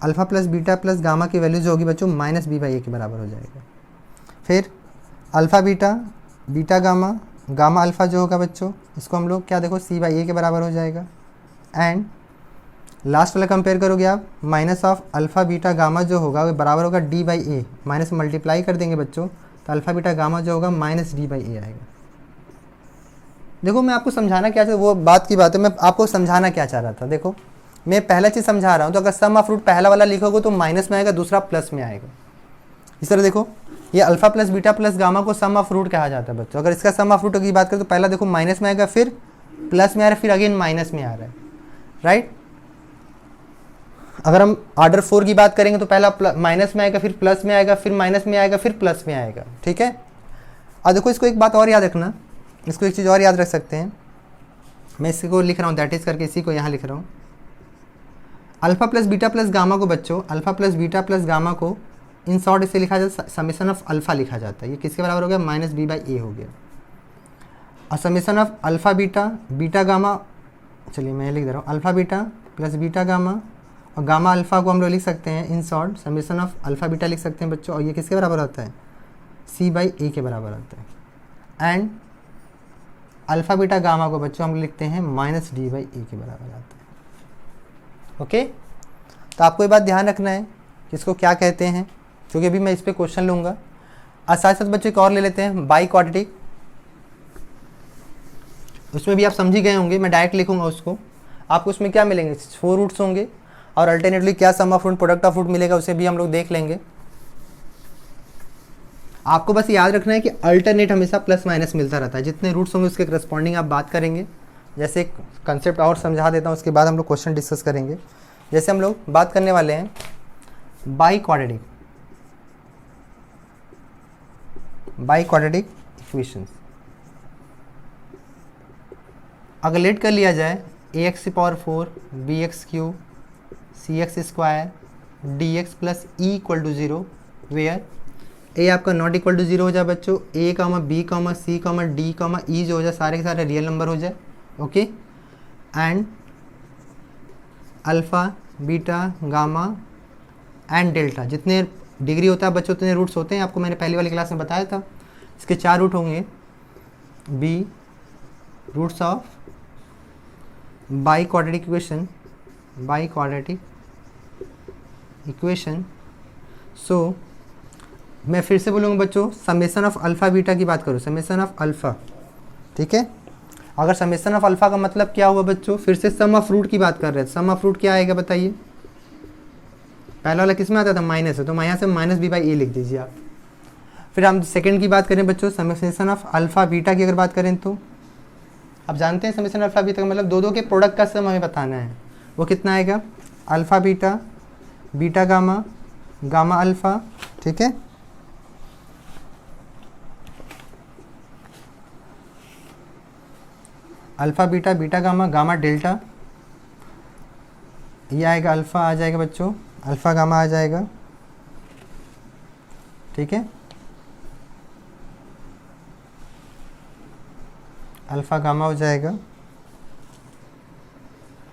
alpha plus beta plus gamma की वैल्यू जो होगी बच्चों माइनस बी बाई ए के बराबर हो जाएगा। फिर alpha beta beta gamma gamma alpha जो होगा बच्चों, इसको हम लोग क्या देखो सी बाई ए के बराबर हो जाएगा, एंड लास्ट वाला कंपेयर करोगे आप minus of alpha beta gamma जो होगा वो बराबर होगा D by A, minus multiply कर देंगे बच्चों तो अल्फ़ा बीटा गामा जो होगा माइनस डी बाई ए आएगा। देखो मैं आपको समझाना क्या चाह, वो बात की बात है, मैं आपको समझाना क्या चाह रहा था, देखो मैं पहला चीज़ समझा रहा हूँ, तो अगर सम ऑफ रूट पहला वाला लिखोगे तो माइनस में आएगा, दूसरा प्लस में आएगा। इस तरह देखो ये alpha plus beta plus gamma को सम ऑफ रूट कहा जाता है बच्चों, अगर इसका सम ऑफ रूट की बात करें तो पहला देखो माइनस में आएगा, फिर प्लस में आ रहा है, फिर अगेन माइनस में आ रहा है, राइट। अगर हम ऑर्डर 4 की बात करेंगे तो पहला माइनस में आएगा, फिर प्लस में आएगा, फिर माइनस में आएगा, फिर प्लस में आएगा। ठीक है, और देखो इसको एक बात और याद रखना, इसको एक चीज़ और याद रख सकते हैं, मैं इसको लिख रहा हूँ दैट इज करके, इसी को यहाँ लिख रहा हूँ, alpha plus beta plus gamma को बच्चों, alpha plus beta plus gamma को इन शॉर्ट इसे लिखा जाता है, समेशन ऑफ अल्फ़ा लिखा जाता है, ये किसके बराबर हो गया, माइनस बी बाई ए हो गया, और summation of alpha beta beta gamma, चलिए मैं लिख दे रहा हूँ, alpha beta plus beta gamma और गामा अल्फ़ा को हम लोग लिख सकते हैं in short summation of alpha beta लिख सकते हैं बच्चों, और ये किसके बराबर होता है, C/A के बराबर होता है। एंड अल्फ़ा बीटा गामा को बच्चों हम लिखते हैं -D/A के बराबर आता है। ओके, तो आपको ये बात ध्यान रखना है कि इसको क्या कहते हैं, क्योंकि अभी मैं इस पर क्वेश्चन लूँगा। और साथ साथ बच्चों एक और ले लेते हैं बाई क्वाड्रेटिक, उसमें भी आप समझ ही गए होंगे, मैं डायरेक्ट लिखूंगा उसको। आपको उसमें क्या मिलेंगे, 4 रूट्स होंगे, और अल्टरनेटली क्या sum of root product of root मिलेगा उसे भी हम लोग देख लेंगे। आपको बस याद रखना है कि अल्टरनेट हमेशा प्लस माइनस मिलता रहता है, जितने रूट्स होंगे उसके करस्पॉन्डिंग आप बात करेंगे। जैसे एक कंसेप्ट और समझा देता हूँ, उसके बाद हम लोग क्वेश्चन डिस्कस करेंगे। जैसे हम लोग बात करने वाले हैं बाई क्वाड्रेटिक इक्वेशंस। अगर लेट कर लिया जाए ax⁴ bx³ cx² dx plus e equal to 0, where a आपका नॉट इक्वल टू 0 हो जाए बच्चों, a, b, c, d, e जो हो जाए सारे के सारे रियल नंबर हो जाए। Okay, and alpha beta gamma and delta, जितने डिग्री होता है बच्चों उतने रूट्स होते हैं, आपको मैंने पहली वाली क्लास में बताया था। इसके 4 रूट होंगे, b roots of biquadratic equation. So मैं फिर से बोलूँगा बच्चों, समेशन ऑफ अल्फ़ा बीटा की बात करो, समेशन ऑफ अल्फ़ा, ठीक है। अगर समेशन ऑफ अल्फ़ा का मतलब क्या हुआ बच्चों, फिर से सम ऑफ रूट की बात कर रहे हैं। सम ऑफ रूट क्या आएगा बताइए, पहला वाला किस में आता था, माइनस है, तो यहाँ से -B/A लिख दीजिए आप। फिर हम सेकंड की बात करें बच्चों, समेशन ऑफ अल्फ़ा बीटा की अगर बात करें तो आप जानते हैं समेशन अल्फ़ा बीटा का मतलब दो के प्रोडक्ट का सम हमें बताना है। वो कितना आएगा, alpha beta, beta gamma, gamma alpha, ठीक है। Alpha beta, beta gamma, gamma delta, ये आएगा अल्फ़ा आ जाएगा बच्चों, अल्फ़ा गामा आ जाएगा, ठीक है। अल्फ़ा गामा हो जाएगा,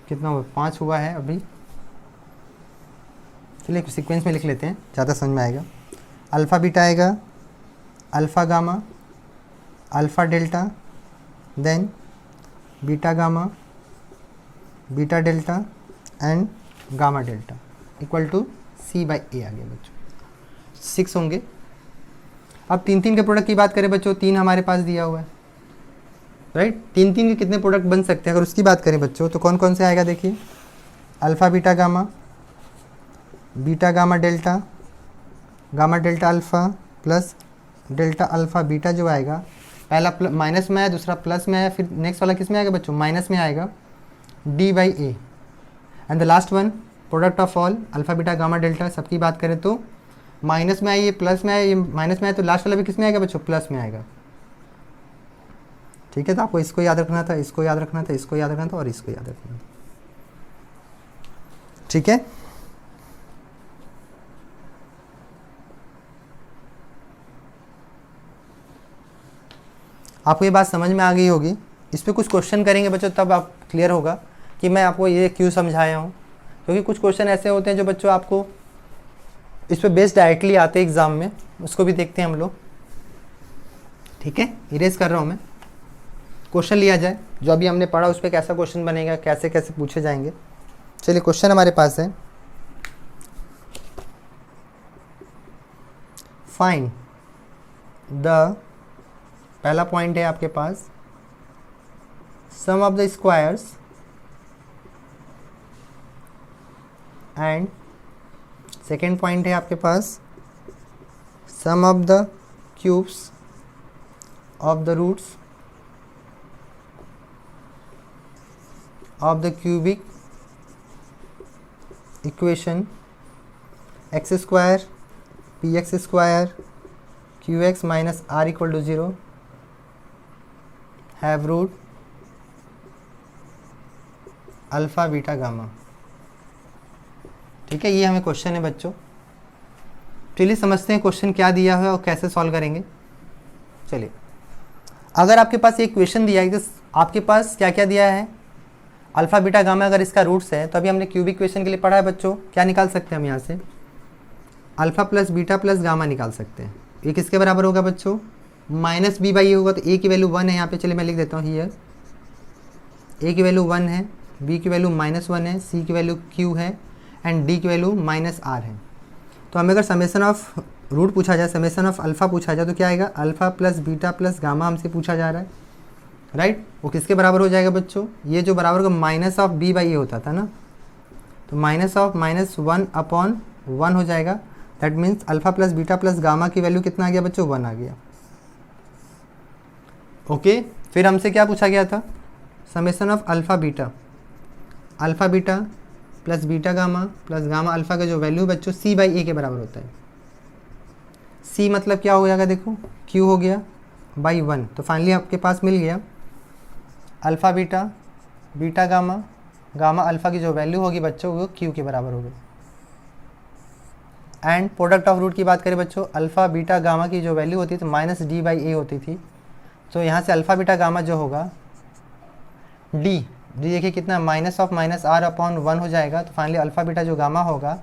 कितना हुआ, 5 हुआ है अभी। चलिए सीक्वेंस में लिख लेते हैं, ज़्यादा समझ में आएगा। अल्फ़ा बीटा आएगा, alpha gamma, alpha delta, then beta gamma, beta delta and gamma delta equal to C/A आ गया बच्चों। 6 होंगे। अब 3 के प्रोडक्ट की बात करें बच्चों, 3 हमारे पास दिया हुआ है, राइट। 3 के कितने प्रोडक्ट बन सकते हैं अगर उसकी बात करें बच्चों, तो कौन कौन से आएगा देखिए, alpha beta gamma, beta gamma delta, gamma delta alpha plus delta alpha beta जो आएगा, पहला माइनस में आया, दूसरा प्लस में आया, फिर नेक्स्ट वाला किस में आएगा बच्चों, माइनस में आएगा, D/A। And the last one product of all alpha beta gamma delta, सबकी बात करें तो माइनस में आए, ये प्लस में आए, ये माइनस में आए, तो लास्ट वाला भी किस में आएगा बच्चों, प्लस में आएगा, ठीक है। तो आपको इसको याद रखना था, इसको याद रखना था, इसको याद रखना था और इसको याद रखना था, ठीक है। आपको ये बात समझ में आ गई होगी। इस पर कुछ क्वेश्चन करेंगे बच्चों तब आप क्लियर होगा कि मैं आपको ये क्यों समझाया हूँ, क्योंकि कुछ क्वेश्चन ऐसे होते हैं जो बच्चों आपको इस पर बेस्ड डायरेक्टली आते हैं एग्जाम में, उसको भी देखते हैं हम लोग, ठीक है। इरेज कर रहा हूँ मैं, क्वेश्चन लिया जाए जो अभी हमने पढ़ा उस पर कैसा क्वेश्चन बनेगा, कैसे कैसे पूछे जाएंगे। चलिए क्वेश्चन हमारे पास है, फाइंड द, पहला पॉइंट है आपके पास, sum of the squares and second point है आपके पास, sum of the cubes of the roots of the cubic equation x² px² qx minus r equal to 0 have root alpha beta gamma, ठीक है। ये हमें क्वेश्चन है बच्चों। चलिए समझते हैं क्वेश्चन क्या दिया है और कैसे सॉल्व करेंगे। चलिए, अगर आपके पास एक क्वेश्चन दिया है तो आपके पास क्या क्या दिया है, अल्फा बीटा गामा अगर इसका रूट्स है तो अभी हमने क्यूबिक इक्वेशन के लिए पढ़ा है बच्चों, क्या निकाल सकते हैं हम यहाँ से, alpha plus beta plus gamma निकाल सकते हैं। ये किसके बराबर होगा बच्चों, माइनस बी बाई ए होगा। तो ए की वैल्यू 1 है यहाँ पे, चलिए मैं लिख देता हूँ हियर, ए की वैल्यू 1 है, बी की वैल्यू -1 है, सी की वैल्यू q है एंड डी की वैल्यू -r है। तो हमें अगर समेसन ऑफ रूट पूछा जाए, समेसन ऑफ अल्फा पूछा जाए तो क्या आएगा, alpha plus beta plus gamma हमसे पूछा जा रहा है, राइट। वो किसके बराबर हो जाएगा बच्चों, ये जो बराबर होगा माइनस ऑफ बी बाई ए होता था ना, तो माइनस ऑफ -1/1 हो जाएगा। That means alpha plus beta plus gamma की वैल्यू कितना आ गया बच्चों, 1 आ गया। ओके, फिर हमसे क्या पूछा गया था, summation of alpha beta plus beta gamma plus gamma alpha का जो वैल्यू बच्चों c बाई ए के बराबर होता है। c मतलब क्या हो जाएगा, देखो q हो गया बाई 1। तो फाइनली आपके पास मिल गया alpha beta beta gamma gamma alpha की जो वैल्यू होगी बच्चों वो q के बराबर होगी। एंड प्रोडक्ट ऑफ रूट की बात करें बच्चों, अल्फा बीटा गामा की जो वैल्यू होती थी माइनस डी बाई ए होती थी। तो यहाँ से अल्फा बीटा गामा जो होगा डी देखिए कितना, माइनस ऑफ -r/1 हो जाएगा। तो फाइनली अल्फा बीटा जो गामा होगा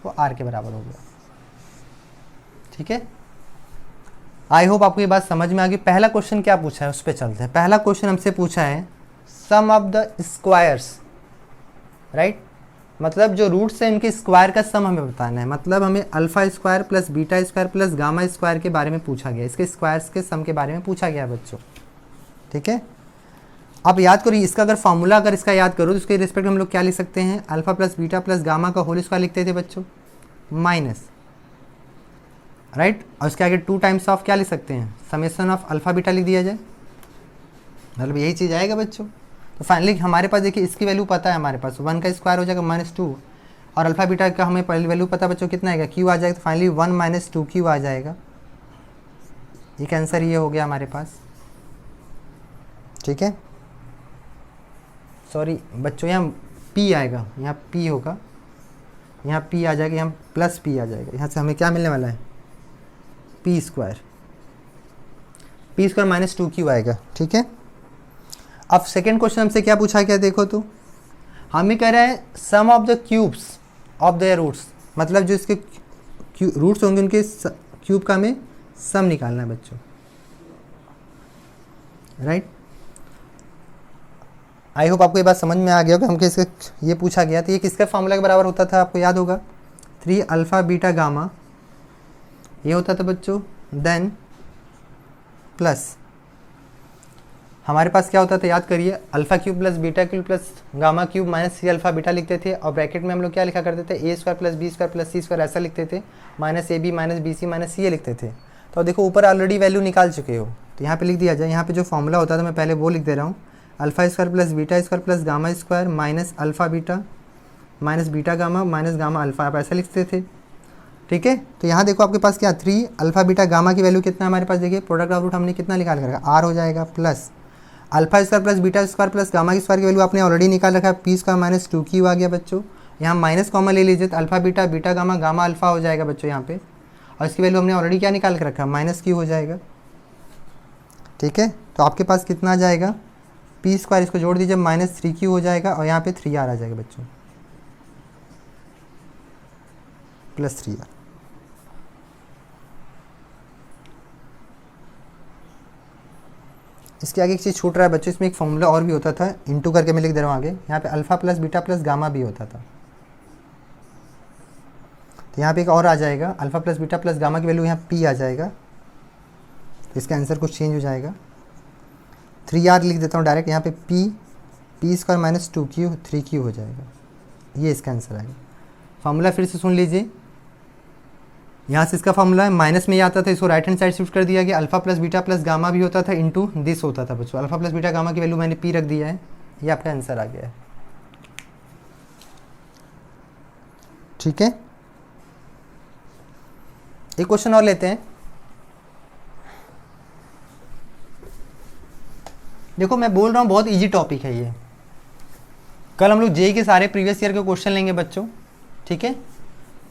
वो r के बराबर हो गया। ठीक है, आई होप आपको ये बात समझ में आ गई। पहला क्वेश्चन क्या पूछा है उस पर चलते हैं। पहला क्वेश्चन हमसे पूछा है sum of the squares, right, मतलब जो रूट्स है उनके स्क्वायर का सम हमें बताना है। मतलब हमें alpha square plus beta square plus gamma square के बारे में पूछा गया, इसके स्क्वायर्स के सम के बारे में पूछा गया बच्चों। ठीक है, आप याद करो इसका अगर फॉर्मूला अगर इसका याद करो तो उसके रिस्पेक्ट हम लोग क्या लिख सकते हैं, alpha plus beta plus gamma का होल स्क्वायर लिखते थे बच्चों, माइनस, राइट, और उसके आगे 2 टाइम्स ऑफ क्या लिख सकते हैं, समेसन ऑफ अल्फा बीटा लिख दिया जाए, मतलब यही चीज़ आएगा बच्चों। तो फाइनली हमारे पास देखिए इसकी वैल्यू पता है, हमारे पास 1 का स्क्वायर हो जाएगा -2 और अल्फा बीटा का हमें पहली वैल्यू पता बच्चों कितना आएगा, q आ जाएगा। तो फाइनली 1 - 2q आ जाएगा। एक आंसर ये हो गया हमारे पास। ठीक है, सॉरी बच्चों यहाँ p आएगा, यहाँ p होगा, यहाँ p आ जाएगा, यहाँ प्लस p आ जाएगा। यहाँ से हमें क्या मिलने वाला है, p स्क्वायर -2q आएगा। ठीक है, अब सेकेंड क्वेश्चन हमसे क्या पूछा गया देखो, तो हमें कह रहा है sum of the cubes of the roots, मतलब जो इसके रूट्स होंगे उनके क्यूब का हमें सम निकालना है बच्चों, राइट। आई होप आपको ये बात समझ में आ गया होगा। हमको इसका ये पूछा गया तो ये किसका फॉर्मूला के बराबर होता था, आपको याद होगा, 3 अल्फा बीटा गामा ये होता था बच्चों, देन प्लस हमारे पास क्या होता था याद करिए, alpha cube plus beta cube plus gamma cube minus c alpha beta लिखते थे, और ब्रैकेट में हम लोग क्या लिखा करते थे, A square plus B square plus C square ऐसा लिखते थे, minus A B minus B C minus C A लिखते थे। तो देखो ऊपर ऑलरेडी वैल्यू निकाल चुके हो, तो यहाँ पे लिख दिया जाए। यहाँ पे जो फॉर्मूला होता था मैं पहले वो लिख दे रहा हूँ, alpha square plus beta square plus gamma square minus alpha beta minus beta gamma minus gamma alpha, आप ऐसा लिखते थे। ठीक है, तो यहाँ देखो आपके पास क्या 3 अल्फा बीटा गामा की वैल्यू कितना है हमारे पास, देखिए प्रोडक्ट ऑफ रूट हमने कितना निकाल कर रखा, r हो जाएगा, plus alpha square plus beta square plus gamma square की वैल्यू आपने ऑलरेडी निकाल रखा है, p स्क्वायर -2q आ गया बच्चों। यहाँ माइनस कॉमन ले लीजिए तो alpha beta beta gamma gamma alpha हो जाएगा बच्चों यहाँ पे, और इसकी वैल्यू हमने ऑलरेडी क्या निकाल कर रखा है, -q हो जाएगा। ठीक है, तो आपके पास कितना आ जाएगा, p स्क्वायर इसको जोड़ दीजिए -3q हो जाएगा, और यहाँ पे 3r आ जाएगा बच्चों, प्लस 3r। इसके आगे एक चीज़ छूट रहा है बच्चों, इसमें एक फॉर्मूला और भी होता था, इंटू करके मैं लिख दे रहा हूँ आगे, यहाँ पे alpha plus beta plus gamma भी होता था। तो यहाँ पे एक और आ जाएगा, alpha plus beta plus gamma की वैल्यू यहाँ p आ जाएगा, तो इसका आंसर कुछ चेंज हो जाएगा। 3r लिख देता हूँ डायरेक्ट, यहाँ पे p स्क्वायर -2q 3q हो जाएगा, ये इसका आंसर आएगा। फॉर्मूला फिर से सुन लीजिए, यहाँ से इसका फॉर्मूला है, माइनस में ही आता था, इसको राइट हैंड साइड शिफ्ट कर दिया गया, alpha plus beta plus gamma भी होता था, इंटू दिस होता था बच्चों, अल्फा प्लस बीटा गामा की वैल्यू मैंने p रख दिया है, ये आपका आंसर आ गया है। ठीक है, एक क्वेश्चन और लेते हैं। देखो मैं बोल रहा हूँ बहुत इजी टॉपिक है ये, कल हम लोग जेईई के सारे प्रीवियस ईयर के क्वेश्चन लेंगे बच्चों। ठीक है,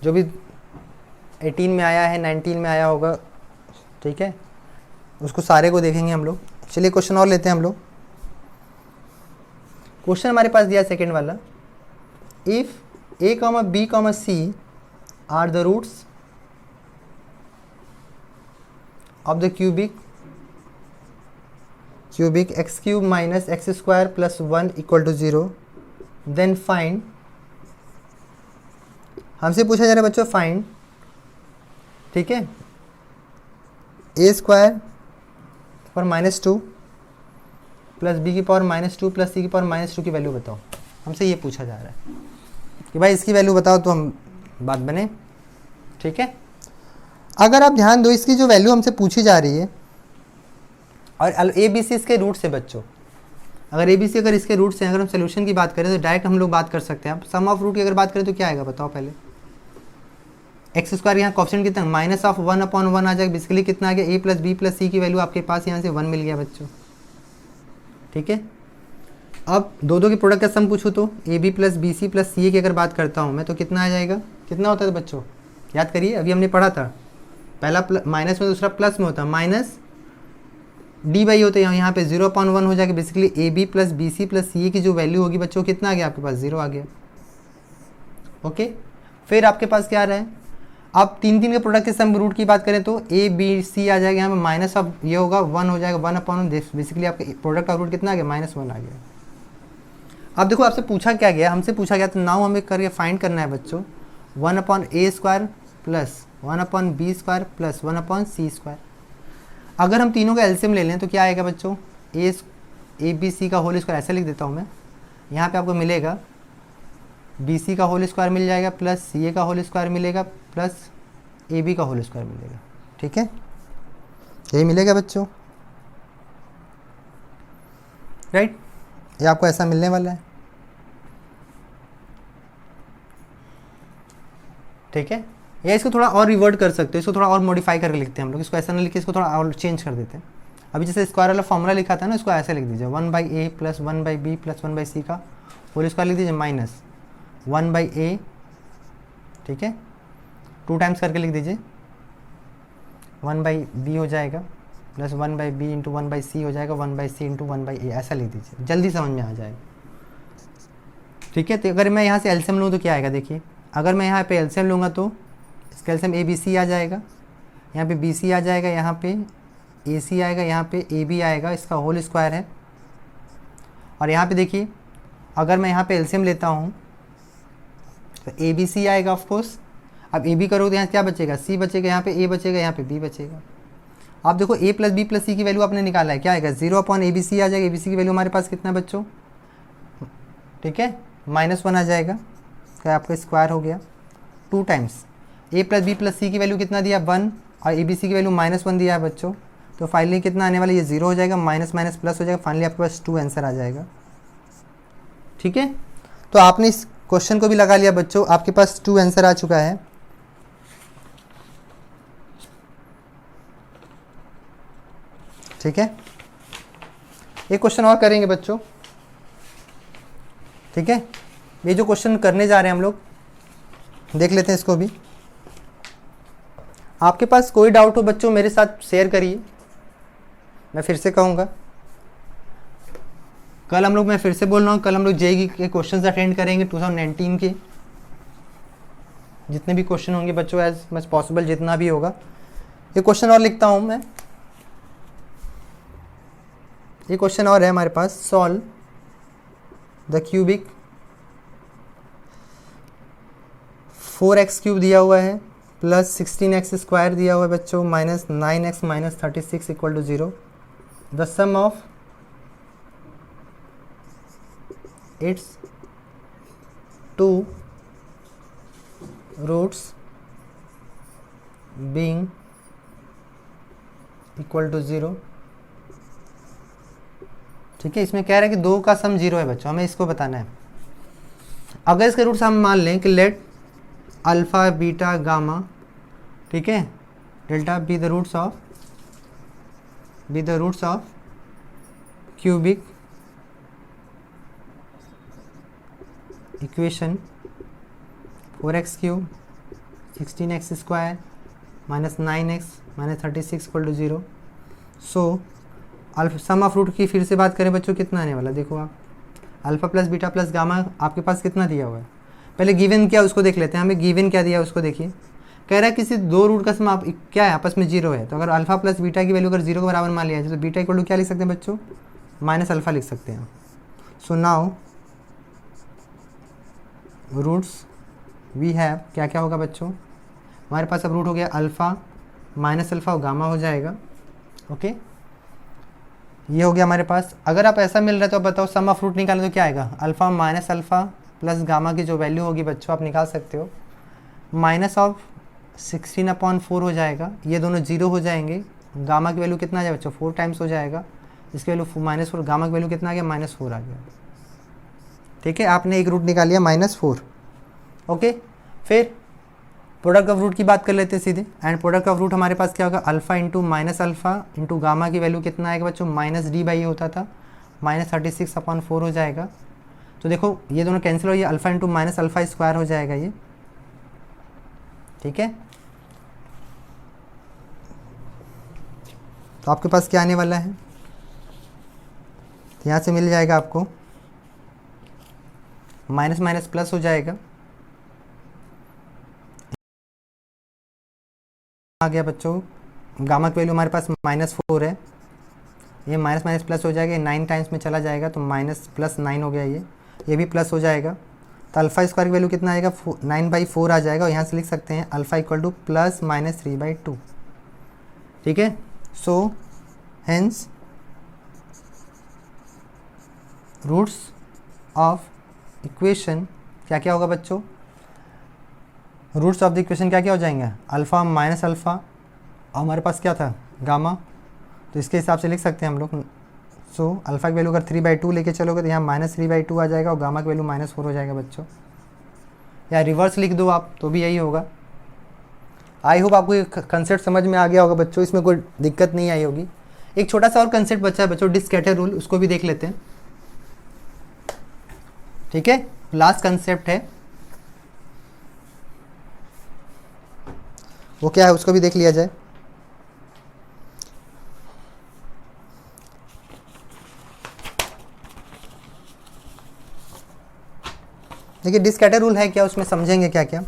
जो भी 18 में आया है 19 में आया होगा, ठीक है, उसको सारे को देखेंगे हम लोग। चलिए क्वेश्चन और लेते हैं हम लोग। क्वेश्चन हमारे पास दिया सेकेंड वाला, if a comma b comma c are the roots of the cubic x cube minus x square plus 1 equal to 0, then find, हमसे पूछा जा रहा है बच्चों फाइंड, ठीक है, ए स्क्वायर पर -2 प्लस बी की पावर -2 प्लस सी की पावर -2 की वैल्यू बताओ। हमसे ये पूछा जा रहा है कि भाई इसकी वैल्यू बताओ तो हम बात बने, ठीक है। अगर आप ध्यान दो, इसकी जो वैल्यू हमसे पूछी जा रही है और ए बी सी इसके रूट्स है बच्चों, अगर ए बी सी अगर इसके रूट्स हैं, अगर हम सोल्यूशन की बात करें तो डायरेक्ट हम लोग बात कर सकते हैं। सम ऑफ रूट की अगर बात करें तो क्या आएगा बताओ पहले, एक्स स्क्वायर यहाँ कॉफिशिएंट कितना -1/1 आ जाएगा, बेसिकली कितना आ गया, ए प्लस बी प्लस सी की वैल्यू आपके पास यहाँ से 1 मिल गया बच्चों, ठीक है। अब दो के प्रोडक्ट का सम पूछूँ तो A B plus B C plus C A की अगर बात करता हूँ मैं तो कितना आ जाएगा, कितना होता है बच्चों, याद करिए, अभी हमने पढ़ा था, पहला माइनस में दूसरा प्लस में होता है, माइनस डी बाई होता है, यहाँ पे 0/1 हो जाएगा, basically A B plus B C plus C A की जो वैल्यू होगी बच्चों कितना आ गया आपके पास, 0 आ गया, ओके। फिर आपके पास क्या आ रहा है, अब तीन के प्रोडक्ट के सम रूट की बात करें तो ए बी सी आ जाएगा, यहाँ पे माइनस अब ये होगा 1 हो जाएगा, 1/1, बेसिकली आपके प्रोडक्ट का रूट कितना आ गया, -1 आ गया। अब देखो आपसे पूछा क्या गया, हमसे पूछा गया तो नाउ हमें करके फाइंड करना है बच्चों 1/a² plus 1/b² plus 1/c²। अगर हम तीनों का एलसीएम ले लें तो क्या आएगा बच्चों, ए बी सी का होल स्क्वायर, ऐसे लिख देता हूँ मैं, यहाँ पे आपको मिलेगा बी सी का होल स्क्वायर मिल जाएगा प्लस सी ए का होल स्क्वायर मिलेगा प्लस ए बी का होल स्क्वायर मिलेगा, ठीक है, यही मिलेगा बच्चों, राइट, ये आपको ऐसा मिलने वाला है, ठीक है। या इसको थोड़ा और रिवर्ट कर सकते हो, इसको थोड़ा और मॉडिफाई करके लिखते हैं हम लोग, इसको ऐसा नहीं लिख के इसको थोड़ा और चेंज कर देते हैं। अभी जैसे स्क्वायर वाला फॉर्मूला लिखा था ना, इसको ऐसे लिख दीजिए 1/a plus 1/b plus 1/c का होल स्क्वायर लिख दीजिए माइनस 1/a, ठीक है, 2 टाइम्स करके लिख दीजिए 1/b हो जाएगा प्लस 1/b इंटू 1/c हो जाएगा 1/c इंटू 1/a, ऐसा लिख दीजिए, जल्दी समझ में आ जाएगा, ठीक है। तो अगर मैं यहाँ से एलसीएम लूँ तो क्या आएगा, देखिए अगर मैं यहाँ पे एलसीएम लूँगा तो इसका एलसीएम ए बी सी आ जाएगा, यहाँ पे बी सी आ जाएगा, यहाँ पे ए सी आएगा, यहाँ पे ए बी आएगा, इसका होल स्क्वायर है, और यहाँ पे देखिए अगर मैं यहाँ पे एलसीएम लेता हूँ तो ए बी सी आएगा ऑफकोर्स, अब ए बी करोगे तो यहाँ क्या बचेगा, सी बचेगा, यहाँ पे ए बचेगा, यहाँ पे बी बचेगा। आप देखो ए प्लस बी प्लस सी की वैल्यू आपने निकाला है, क्या आएगा 0/ABC आ जाएगा, ए बी सी की वैल्यू हमारे पास कितना है बच्चों, ठीक है, -1 आ जाएगा, क्या आपका स्क्वायर हो गया, 2 टाइम्स ए प्लस बी प्लस सी की वैल्यू कितना दिया 1 और ए बी सी की वैल्यू -1 दिया है बच्चों, तो फाइनली कितना आने वाला, ये 0 हो जाएगा, माइनस माइनस प्लस हो जाएगा, फाइनली आपके पास 2 आंसर आ जाएगा, ठीक है। तो आपने इस क्वेश्चन को भी लगा लिया बच्चों, आपके पास 2 आंसर आ चुका है, ठीक है। एक क्वेश्चन और करेंगे बच्चों, ठीक है, ये जो क्वेश्चन करने जा रहे हैं हम लोग देख लेते हैं इसको भी। आपके पास कोई डाउट हो बच्चों मेरे साथ शेयर करिए, मैं फिर से कहूँगा कल हम लोग, मैं फिर से बोल रहा हूँ, कल हम लोग जेईई के क्वेश्चंस अटेंड करेंगे 2019 के, जितने भी क्वेश्चन होंगे बच्चों एज मच पॉसिबल जितना भी होगा। ये क्वेश्चन और लिखता हूँ मैं, ये क्वेश्चन और है हमारे पास, सॉल्व द क्यूबिक 4x³ दिया हुआ है प्लस 16x² दिया हुआ है बच्चों minus 9x minus 36 equal to 0, the sum of its 2 roots being equal to 0, ठीक है। इसमें कह रहा है कि 2 का सम 0 है बच्चों, हमें इसको बताना है। अगर इसके रूट्स हम मान लें कि लेट अल्फ़ा बीटा गामा, ठीक है, delta be the roots of cubic equation 4x³ 16x² minus 9x minus 36 equal to 0। So sum of root की फिर से बात करें बच्चों कितना आने वाला, देखो आप alpha plus beta plus gamma आपके पास कितना दिया हुआ है, पहले गिवन क्या उसको देख लेते हैं। हमें गिवन क्या दिया है उसको देखिए। कह रहा है किसी दो रूट का सम आप क्या है आपस में जीरो है, तो अगर अल्फ़ा प्लस बीटा की वैल्यू अगर जीरो के बराबर मान लिया जाए तो बीटा इक्वल टू क्या लिख सकते हैं बच्चों, माइनस अल्फ़ा लिख सकते हैं। So now roots we have क्या क्या होगा बच्चों, हमारे पास अब रूट हो गया अल्फ़ा माइनस अल्फ़ा और गामा हो जाएगा। ओके, ये हो गया हमारे पास। अगर आप ऐसा मिल रहा है तो आप बताओ सम ऑफ रूट निकालें तो क्या आएगा, alpha minus alpha plus gamma की जो वैल्यू होगी बच्चों आप निकाल सकते हो, माइनस ऑफ 16/4 हो जाएगा। ये दोनों जीरो हो जाएंगे, गामा की वैल्यू कितना आ जाएगा बच्चों 4 टाइम्स हो जाएगा, इसकी वैल्यू -4, गामा की वैल्यू कितना आ गया -4 आ गया। ठीक है, आपने एक रूट निकाल लिया -4। ओके, फिर प्रोडक्ट ऑफ रूट की बात कर लेते हैं सीधे। एंड प्रोडक्ट ऑफ रूट हमारे पास क्या होगा, alpha into minus alpha into gamma की वैल्यू कितना आएगा बच्चों, -d/a होता था, -36/4 हो जाएगा। तो देखो ये दोनों कैंसिल हो, ये alpha into minus alpha square हो जाएगा ये। ठीक है, तो आपके पास क्या आने वाला है, तो यहाँ से मिल जाएगा आपको माइनस माइनस प्लस हो जाएगा, आ गया बच्चों। गामा की वैल्यू हमारे पास -4 है, ये माइनस माइनस प्लस हो जाएगा, 9 टाइम्स में चला जाएगा तो -+9 हो गया, ये भी प्लस हो जाएगा। तो अल्फ़ा स्क्वायर की वैल्यू कितना आएगा 9/4 आ जाएगा, और यहाँ से लिख सकते हैं अल्फ़ा इक्वल टू +-3/2। ठीक है, so hence roots of equation क्या क्या होगा बच्चों, रूट्स ऑफ द इक्वेशन क्या क्या हो जाएंगे, अल्फ़ा माइनस अल्फ़ा और हमारे पास क्या था गामा, तो इसके हिसाब से लिख सकते हैं हम लोग। सो अल्फ़ा की वैल्यू अगर 3/2 लेके चलोगे तो यहाँ -3/2 आ जाएगा और गामा की वैल्यू -4 हो जाएगा बच्चों, या रिवर्स लिख दो आप तो भी यही होगा। आई होप आपको ये कंसेप्ट समझ में आ गया होगा बच्चों, इसमें कोई दिक्कत नहीं आई होगी। एक छोटा सा और कंसेप्ट बचा है बच्चों, डिस्कैटर रूल, उसको भी देख लेते हैं। ठीक है, लास्ट कंसेप्ट है वो क्या है उसको भी देख लिया जाए। देखिए डिस्कैटर रूल है क्या, उसमें समझेंगे क्या क्या।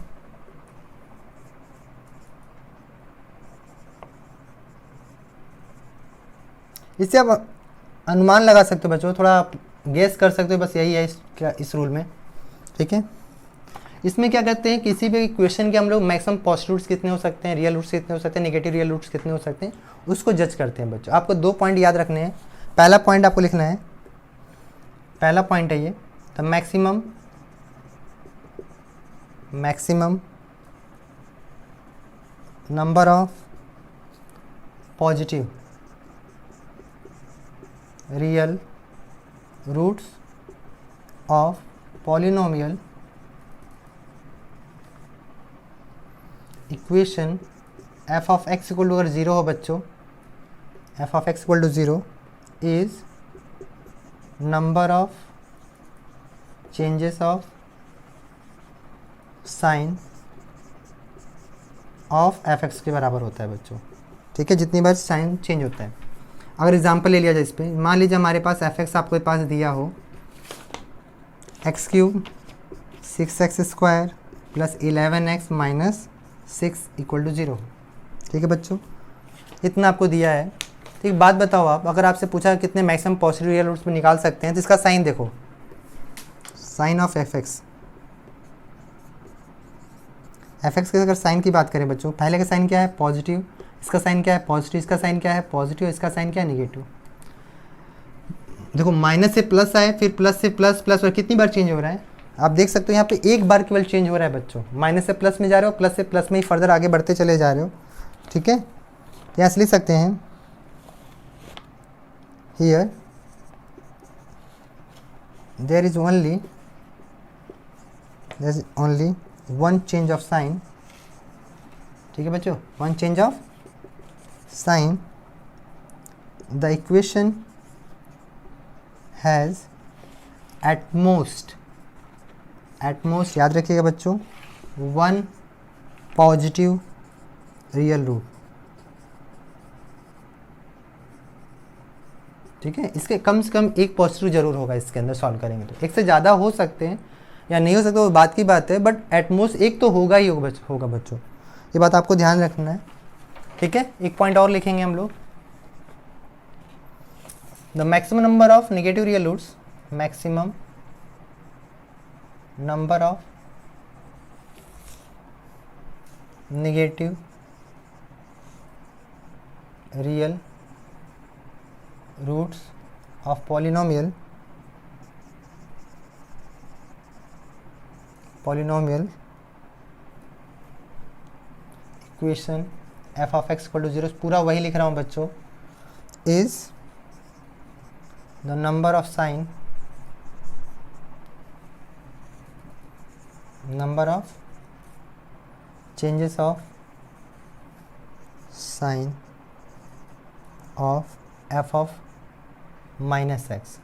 इससे आप अनुमान लगा सकते हो बच्चों, थोड़ा गेस कर सकते हो, बस यही है इस रूल में। ठीक है, इसमें क्या कहते हैं, किसी भी इक्वेशन के हम लोग मैक्सिमम पॉजिटिव रूट्स कितने हो सकते हैं, रियल रूट्स कितने हो सकते हैं, नेगेटिव रियल रूट्स कितने हो सकते हैं, उसको जज करते हैं बच्चों। आपको 2 पॉइंट याद रखने हैं। पहला पॉइंट आपको लिखना है, पहला पॉइंट है ये, the maximum number of positive real roots of polynomial equation f of x equal to अगर 0 हो बच्चों, f of x equal to 0 is number of changes of sign of f(x) के बराबर होता है बच्चों। ठीक है, जितनी बार साइन चेंज होता है। अगर एग्जांपल ले लिया जाए इस पर, मान लीजिए हमारे पास f(x) आपके पास दिया हो x³ 6x² plus 11x minus 6 equal to 0। ठीक है बच्चों, इतना आपको दिया है। ठीक, बात बताओ आप, अगर आपसे पूछा कितने मैक्सिमम पॉजिटिव रियल रूट्स में निकाल सकते हैं, तो इसका साइन देखो, साइन ऑफ f(x) के अगर साइन की बात करें बच्चों, पहले का साइन क्या है पॉजिटिव, इसका साइन क्या है पॉजिटिव, इसका साइन क्या है पॉजिटिव, इसका साइन क्या है नेगेटिव। देखो माइनस से प्लस आए, फिर प्लस से प्लस, प्लस और कितनी बार चेंज हो रहा है आप देख सकते हो, यहाँ पे एक बार केवल चेंज हो रहा है बच्चों। माइनस से प्लस में जा रहे हो, प्लस से प्लस में ही फर्दर आगे बढ़ते चले जा रहे हो। ठीक है, यहाँ से लिख सकते हैं here there is only one change of sign. ठीक है बच्चों, one change of sign, the equation has at most याद रखिएगा बच्चों, वन पॉजिटिव रियल रूट। ठीक है, इसके कम से कम एक पॉजिटिव जरूर होगा इसके अंदर सॉल्व करेंगे तो। एक से ज़्यादा हो सकते हैं या नहीं हो सकते, वो बात की बात है, बट एटमोस्ट एक तो होगा ही होगा बच्चों, ये बात आपको ध्यान रखना है। ठीक है, एक पॉइंट और लिखेंगे हम लोग, the maximum number of negative real roots, maximum number of negative real roots of polynomial equation f of x equal to 0, पूरा वही लिख रहा हूँ बच्चों, is the number of changes of sign of f of minus x.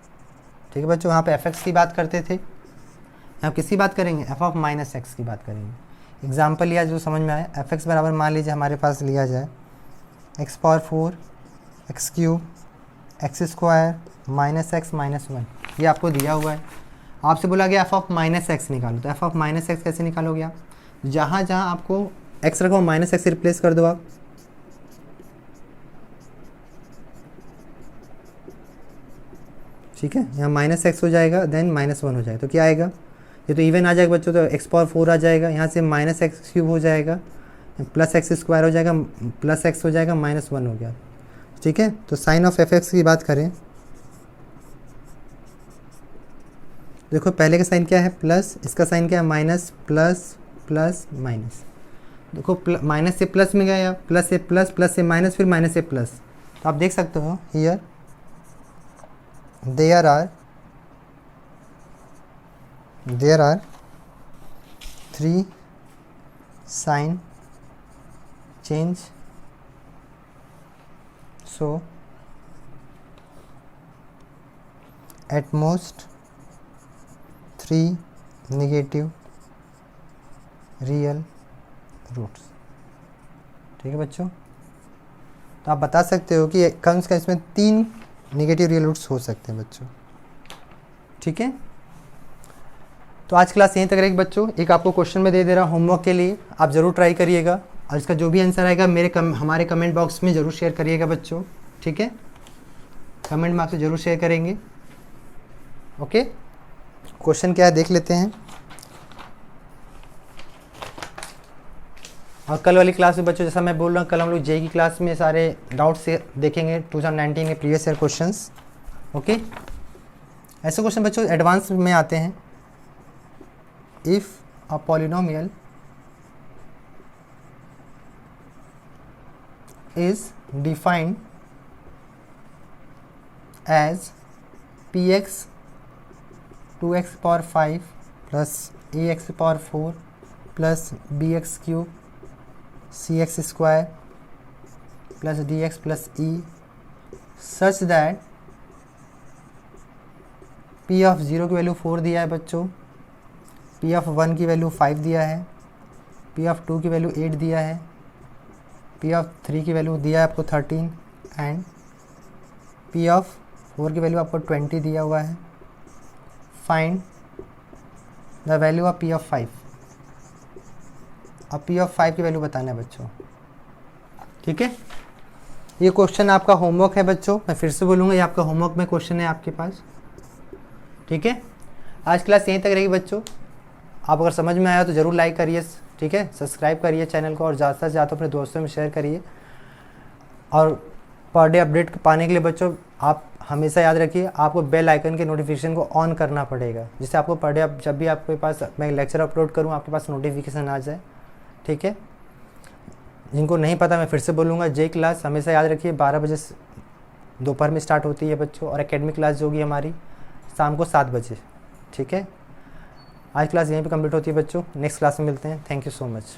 ठीक है बच्चों, यहाँ पे f(x) की बात करते थे, यहाँ किसकी बात करेंगे, f ऑफ माइनस एक्स की बात करेंगे। एग्जाम्पल लिया जो समझ में आए, f(x) बराबर मान लीजिए हमारे पास लिया जाए x power 4 x cube x square minus x minus 1, ये आपको दिया हुआ है। आपसे बोला गया f ऑफ माइनस एक्स निकालो, तो f ऑफ माइनस एक्स कैसे निकालोगे आप, जहाँ जहाँ आपको x रखो माइनस एक्स रिप्लेस कर दो आप। ठीक है, यहाँ माइनस एक्स हो जाएगा, देन माइनस 1 हो जाएगा, तो क्या आएगा, ये तो इवन आ जाएगा बच्चों, तो x पावर 4 आ जाएगा, यहाँ से माइनस एक्स क्यूब हो जाएगा, प्लस एक्स स्क्वायर हो जाएगा, प्लस एक्स हो जाएगा, माइनस 1 हो गया। ठीक है, तो साइन ऑफ f(x) की बात करें, देखो पहले का साइन क्या है प्लस, इसका साइन क्या है माइनस, प्लस प्लस माइनस, देखो माइनस से प्लस में गया, प्लस से प्लस, प्लस से माइनस, फिर माइनस से प्लस, तो आप देख सकते हो here there are 3 sign change, so at most 3 negative real roots। ठीक है बच्चों, तो आप बता सकते हो कि कम से कम इसमें 3 नेगेटिव रियल रूट्स हो सकते हैं बच्चों। ठीक है, तो आज क्लास यहीं तक रहेगी बच्चों। एक आपको क्वेश्चन में दे दे रहा हूँ होमवर्क के लिए, आप ज़रूर ट्राई करिएगा, और इसका जो भी आंसर आएगा हमारे कमेंट बॉक्स में ज़रूर शेयर करिएगा बच्चों। ठीक है, कमेंट में आपसे ज़रूर शेयर करेंगे। ओके, क्वेश्चन क्या है देख लेते हैं। और कल वाली क्लास में बच्चों, जैसा मैं बोल रहा हूँ, कल हम लोग जे की क्लास में सारे डाउट्स से देखेंगे 2019 के प्रीवियस ईयर क्वेश्चंस। ओके, ऐसे क्वेश्चन बच्चों एडवांस में आते हैं। If a polynomial is defined as px 2x power 5 plus ax power 4 plus bx cube cx square plus dx plus e such that p of 0 की वैल्यू 4 दिया है बच्चों, p ऑफ 1 की वैल्यू 5 दिया है, p ऑफ 2 की वैल्यू 8 दिया है, p ऑफ 3 की वैल्यू दिया है आपको 13 एंड p ऑफ 4 की वैल्यू आपको 20 दिया हुआ है। Find the value of p of 5। अब p ऑफ 5 की वैल्यू बताना है बच्चों। ठीक है, ये क्वेश्चन आपका होमवर्क है बच्चों, मैं फिर से बोलूँगा ये आपका होमवर्क में क्वेश्चन है आपके पास। ठीक है, आज क्लास यहीं तक रहेगी बच्चों। आप अगर समझ में आया तो ज़रूर लाइक करिए, ठीक है, सब्सक्राइब करिए चैनल को, और ज़्यादा से ज़्यादा अपने दोस्तों में शेयर करिए। और पर डे अपडेट पाने के लिए बच्चों आप हमेशा याद रखिए, आपको बेल आइकन के नोटिफिकेशन को ऑन करना पड़ेगा, जिससे आपको पर डे जब भी आपके पास मैं लेक्चर अपलोड करूँ आपके पास नोटिफिकेशन आ जाए। ठीक है, जिनको नहीं पता मैं फिर से बोलूँगा, जे क्लास हमेशा याद रखिए 12 बजे दोपहर में स्टार्ट होती है बच्चों, और एकेडमिक क्लास जो होगी हमारी शाम को 7 बजे। ठीक है, आज क्लास यहीं पे कंप्लीट होती है बच्चों, नेक्स्ट क्लास में मिलते हैं। Thank you so much.